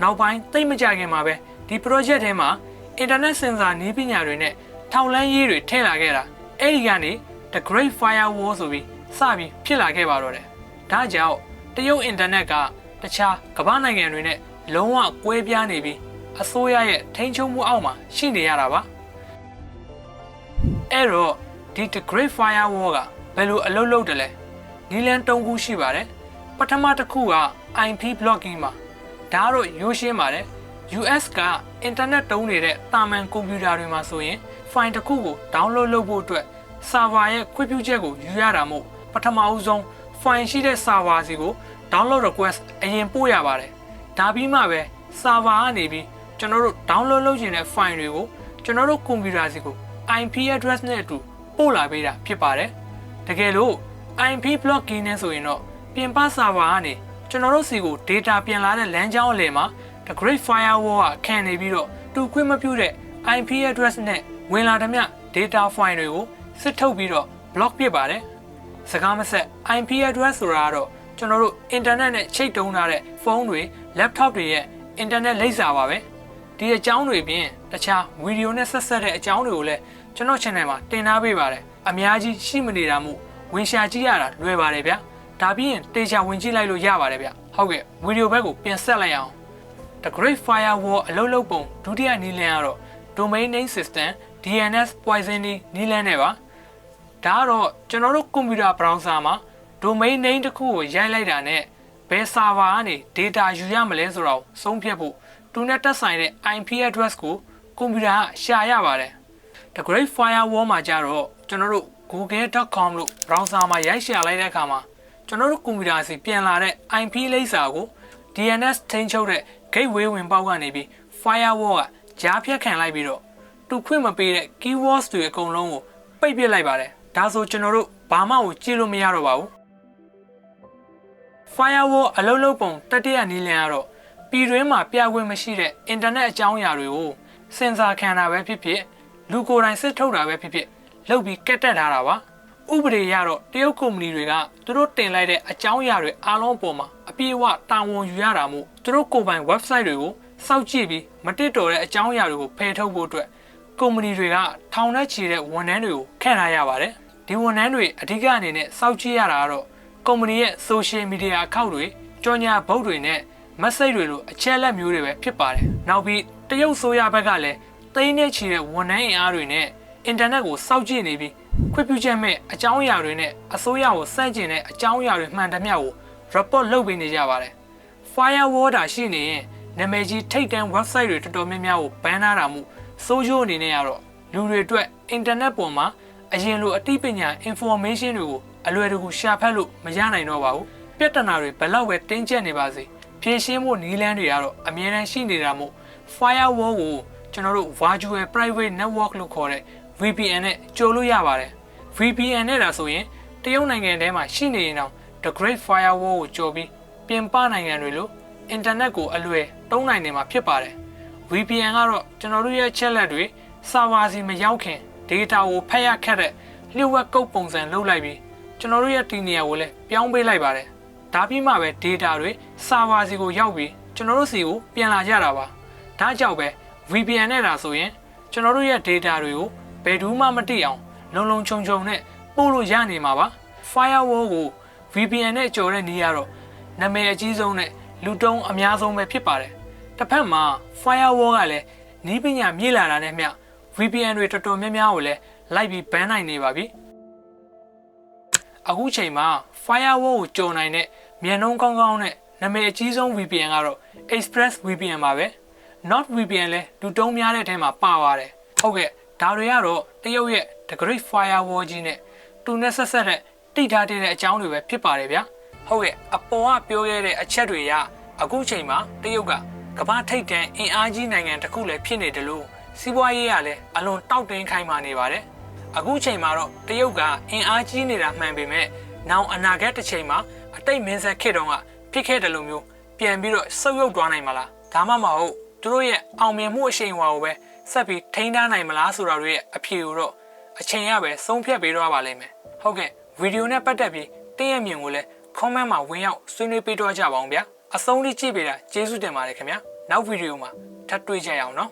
နောက်ပိုင်းသိပ်မကြခင်မှာပဲဒီ project ထဲမှာအင်တာနက်စင်ဆာနည်းပညာတွေနဲ့ထောက်လှမ်းရေးတွေထည့်လာခဲ့တာအဲ့ဒီကနေ The Great Firewall ဆိုပြီးစပြီးဖြစ်လာခဲ့ပါတော့တယ်ဒါကြောင့်တရုတ်အင်တာနက်ကတခြားကမ္ဘာနိုင်ငံတွေနဲ့လုံးဝကွဲပြားနေပြီးအစိုးရရဲ့ထိန်းချုပ်မှုအောက်မှာရှိနေရတာပါအဲ့တော့ဒီ The Great Firewall ကဘယ်လိုအလုပ်လုပ်တယ်လဲနီလန်၃ခုရှိပါတယ်ပထမတစ်ခုက IP blocking မှာဒါကတော့ရိုးရှင်းပါတယ် US ကအင်တာနက်တုံးနေတဲ့တာမန်ကွန်ပျူတာတွေမှာဆိုရင် file တစ်ခုကို download လုပ်ဖို့အတွက် server ရဲ့ခွင့်ပြုချက်ကိုယူရတာမို့ပထမအဦးဆုံး file ရှိတဲ့ server စီကို download request အရင်ပို့ရပါတယ်ဒါပြီးမှပဲ server ကနေပြီးကျွန်တော်တို့ download လုပ်ချင်တဲ့ file တွေကိုကျွန်တော်တို့ကွန်ပျူတာစီကို IP address နဲ့အတူပို့လာပေးတာဖြစ်ပါတယ်တကယ်လို့ IP blocking နဲ့ဆိုရင်တော့ပြင်ပ server ကနေကျွန်တော်တို့စီကို data ပြန်လာတဲ့လမ်းကြောင်းအလယ်မှာ The Great Firewall ကခံနေပြီးတော့တူခွင့်မပြုတဲ့ IP address နဲ့ဝင်လာသမျှ data file တွေကိုစစ်ထုတ်ပြီးတော့ block ပစ်ပါတယ်စကားမဆက် IP address ဆိုတာကတော့ကျွန်တော်တို့ internet နဲ့ချိတ်တုံးထားတဲ့ဖုန်းတွေ laptop တွေရဲ့ internet လိပ်စာပါပဲဒီအကြောင်းတွေပြင်တခြားဗီဒီယိုနဲ့ဆက်ဆက်တဲ့အကြောင်းတွေကိုလည်းကျွန်တော် channel မှာတင်ထားပေးပါတယ်အများကြီးရှိမနေတာမို့ဝင်ရှာကြည့်ရတာလွယ်ပါတယ်ဗျာဒါပြီးရင်တေချာဝင်ကြည့်လိုက်လို့ရပါတယ်ဗျဟုတ်ကဲ့ဗီဒီယိုဘက်ကိုပြန်ဆက်လိုက်အောင် The Great Firewall အလုပ်လုပ်ပုံဒုတိယနည်းလမ်းကတော့ Domain Name System DNS Poisoning နည်းလမ်းနဲ့ပါ ဒါကတော့ကျွန်တော်တို့ကွန်ပျူတာဘရောင်ဆာမှာ domain name တစ်ခုကိုရိုက်လိုက်တာနဲ့ဘယ် server ကနေ data ယူရမလဲဆိုတော့ဆုံးဖြတ်ဖို့သူနဲ့တက်ဆိုင်တဲ့ IP address ကိုကွန်ပျူတာကရှာရပါတယ် The Great Firewall မှာကြတော့ကျွန်တော်တို့ google.com လို့ browser မှာရိုက်ရှာလိုက်တဲ့အခါမှာကျွန်တော်တို့ကွန်ပျူတာစီပြန်လာတဲ့ IP လိပ်စာကို DNS ထိန်းချုပ်တဲ့ gateway ဝင်ပေါက်ကနေပြီး firewall ကကြားဖြတ်ခံလိုက်ပြီးတော့သူခွင့်မပေးတဲ့ keywords တွေအကုန်လုံးကိုပိတ်ပစ်လိုက်ပါတယ်ဒါဆိုကျွန်တော်တို့ဘာမှကိုကြည့်လို့မရတော့ပါဘူး firewall အလုပ်လုပ်ပုံတတိယနည်းလမ်းကတော့ပြည်တွင်းမှာပြခွင့်မရှိတဲ့ internet အကြောင်းအရာတွေကိုစင်ဆာခံတာပဲဖြစ်ဖြစ်လူကိုယ်တိုင်စစ်ထုတ်တာပဲဖြစ်ဖြစ်လုပ်ပြီးကက်တက်ထားတာပါဥပဒေရတော့တရုတ်ကုမ္ပဏီတွေကသူတို့တင်လိုက်တဲ့အကြောင်းအရာတွေအားလုံးအပေါ်မှာအပြည့်အဝတာဝန်ယူရတာမို့သူတို့ကိုယ်ပိုင် website တွေကိုစောင့်ကြည့်ပြီးမတစ်တော်တဲ့အကြောင်းအရာတွေကိုဖယ်ထုတ်ဖို့အတွက်ကုမ္ပဏီတွေကထောင်နဲ့ချီတဲ့ဝန်ထမ်းတွေကိုခန့်ထားရပါတယ်ဒီဝန်ထမ်းတွေအဓိကအနေနဲ့စောင့်ကြည့်ရတာကတော့ကုမ္ပဏီရဲ့ social media account တွေကြော်ညာဘုတ်တွေနဲ့ message တွေလိုအချက်အလက်မျိုးတွေပဲဖြစ်ပါတယ်နောက်ပြီးတရုတ်ဆိုရဘက်ကလည်းသိန်းနဲ့ချီတဲ့ဝန်ထမ်းအင်အားတွေနဲ့ internet ကိုစောင့်ကြည့်နေပြီးခွင့်ပြုချက်မဲ့အကြောင်းအရာတွေနဲ့အစိုးရကိုစန့်ကျင်တဲ့အကြောင်းအရာတွေမှန်သမျှကို report လုပ်ပေးနေကြပါတယ် firewall တာရှိနေရင်နာမည်ကြီးထိပ်တန်း website တွေတော်တော်များများကို ban ထားတာမှုစိုးကျိုးအနေနဲ့ကတော့လူတွေအတွက် internet ပေါ်မှာအရင်လိုအသိပညာ information တွေကိုအလွယ်တကူရှာဖတ်လို့မရနိုင်တော့ပါဘူးပြဿနာတွေဘယ်လောက်ပဲတင်းကျပ်နေပါစေဖြေရှင်းဖို့နည်းလမ်းတွေကတော့အများတန်းရှိနေတာမို့ firewall ကိုကျွန်တော်တို့ virtual private network လို့ခေါ်တဲ့ VPN နဲ့ကြိုလို့ရပါတယ် VPN နဲ့ဒါဆိုရင်တရုတ်နိုင်ငံထဲမှာရှိနေရင်တော့ The Great Firewall ကိုကြော်ပြီးပြင်ပနိုင်ငံတွေလို့ internet ကိုအလွယ်သုံးနိုင်နေမှာဖြစ်ပါတယ် VPN ကတော့ကျွန်တော်တို့ရဲ့ချက်လက်တွေ server စီမရောက်ခင် data ကိုဖတ်ရခက်တဲ့လျှို့ဝှက်ကုတ်ပုံစံလုပ်လိုက်ပြီးကျွန်တော်တို့ရဲ့ဒီနေရာကိုလည်းပြောင်းပေးလိုက်ပါတယ်ဒါပြီးမှပဲ data တွေ server စီကိုရောက်ပြီးကျွန်တော်တို့စီကိုပြန်လာကြတာပါဒါကြောင့်ပဲ VPN နဲ့ဒါဆိုရင်ကျွန်တော်တို့ရဲ့ data တွေကိုဘယ်သူမှမသိအောင်လုံလုံခြုံခြုံနဲ့ပို့လို့ရနေမှာပါ firewall ကို VPN နဲ့ကြော်တဲ့နည်းကတော့နာမည်အကြီးဆုံးနဲ့လူတုံးအများဆုံးပဲဖြစ်ပါတယ်တစ်ဖက်မှာ firewall ကလည်းနည်းပညာမြင့်လာတာနဲ့မျှ VPN တွေတော်တော်များများကိုလည်းလိုက်ပြီး ban နိုင်နေပါပြီအခုချိန်မှာ firewall ကိုကြော်နိုင်တဲ့မြန်နှုန်းကောင်းကောင်းနဲ့နာမည်အကြီးဆုံး VPN ကတော့ Express VPN ပါပဲ Not VPN လည်းလူတုံးများတဲ့အထဲမှာပါပါတယ်ဟုတ်ကဲ့ဒါတွေကတော့တရုတ်ရဲ့ The Great Firewall ကြီးနဲ့တူနဲ့ဆက်ဆက်တဲ့တိထားတဲ့အကြောင်းတွေပဲဖြစ်ပါတယ်ဗျာဟုတ်ကဲ့အပေါ်ကပြောခဲ့တဲ့အချက်တွေကအခုချိန်မှာတရုတ်ကကမ္ဘာထိပ်တန်းအင်အားကြီးနိုင်ငံတစ်ခုလည်းဖြစ်နေတယ်လို့စီးပွားရေးကလည်းအလွန်တောက်တင်းခိုင်းမှနေပါတယ်အခုချိန်မှာတော့တရုတ်ကအင်အားကြီးနေတာမှန်ပေမဲ့နောက်အနာဂတ်တစ်ချိန်မှာအတိတ်မင်းဆက်ခေတ်တုန်းကဖြစ်ခဲ့တယ်လို့မျိုးပြန်ပြီးတော့ဆုတ်ယုတ်သွားနိုင်မလားဒါမှမဟုတ်သူတို့ရဲ့အောင်မြင်မှုအရှိန်အဝါကိုပဲဆက်ပြီးထိန်းထားနိုင်မလားဆိုတာတွေရဲ့အဖြေကိုတော့အချိန်ရပဲဆုံးဖြတ်ပေးတော့ပါလိမ့်မယ်ဟုတ်ကဲ့ဗီဒီယိုနဲ့ပတ်သက်ပြီးတင်းရဲ့မြင်ကိုလည်း comment မှာဝင်ရောက်ဆွေးနွေးပေးတော့ကြပါအောင်ဗျာအဆုံးထိကြည့်ပေးတာကျေးဇူးတင်ပါတယ်ခင်ဗျာနောက်ဗီဒီယိုမှာထပ်တွေ့ကြရအောင်နော်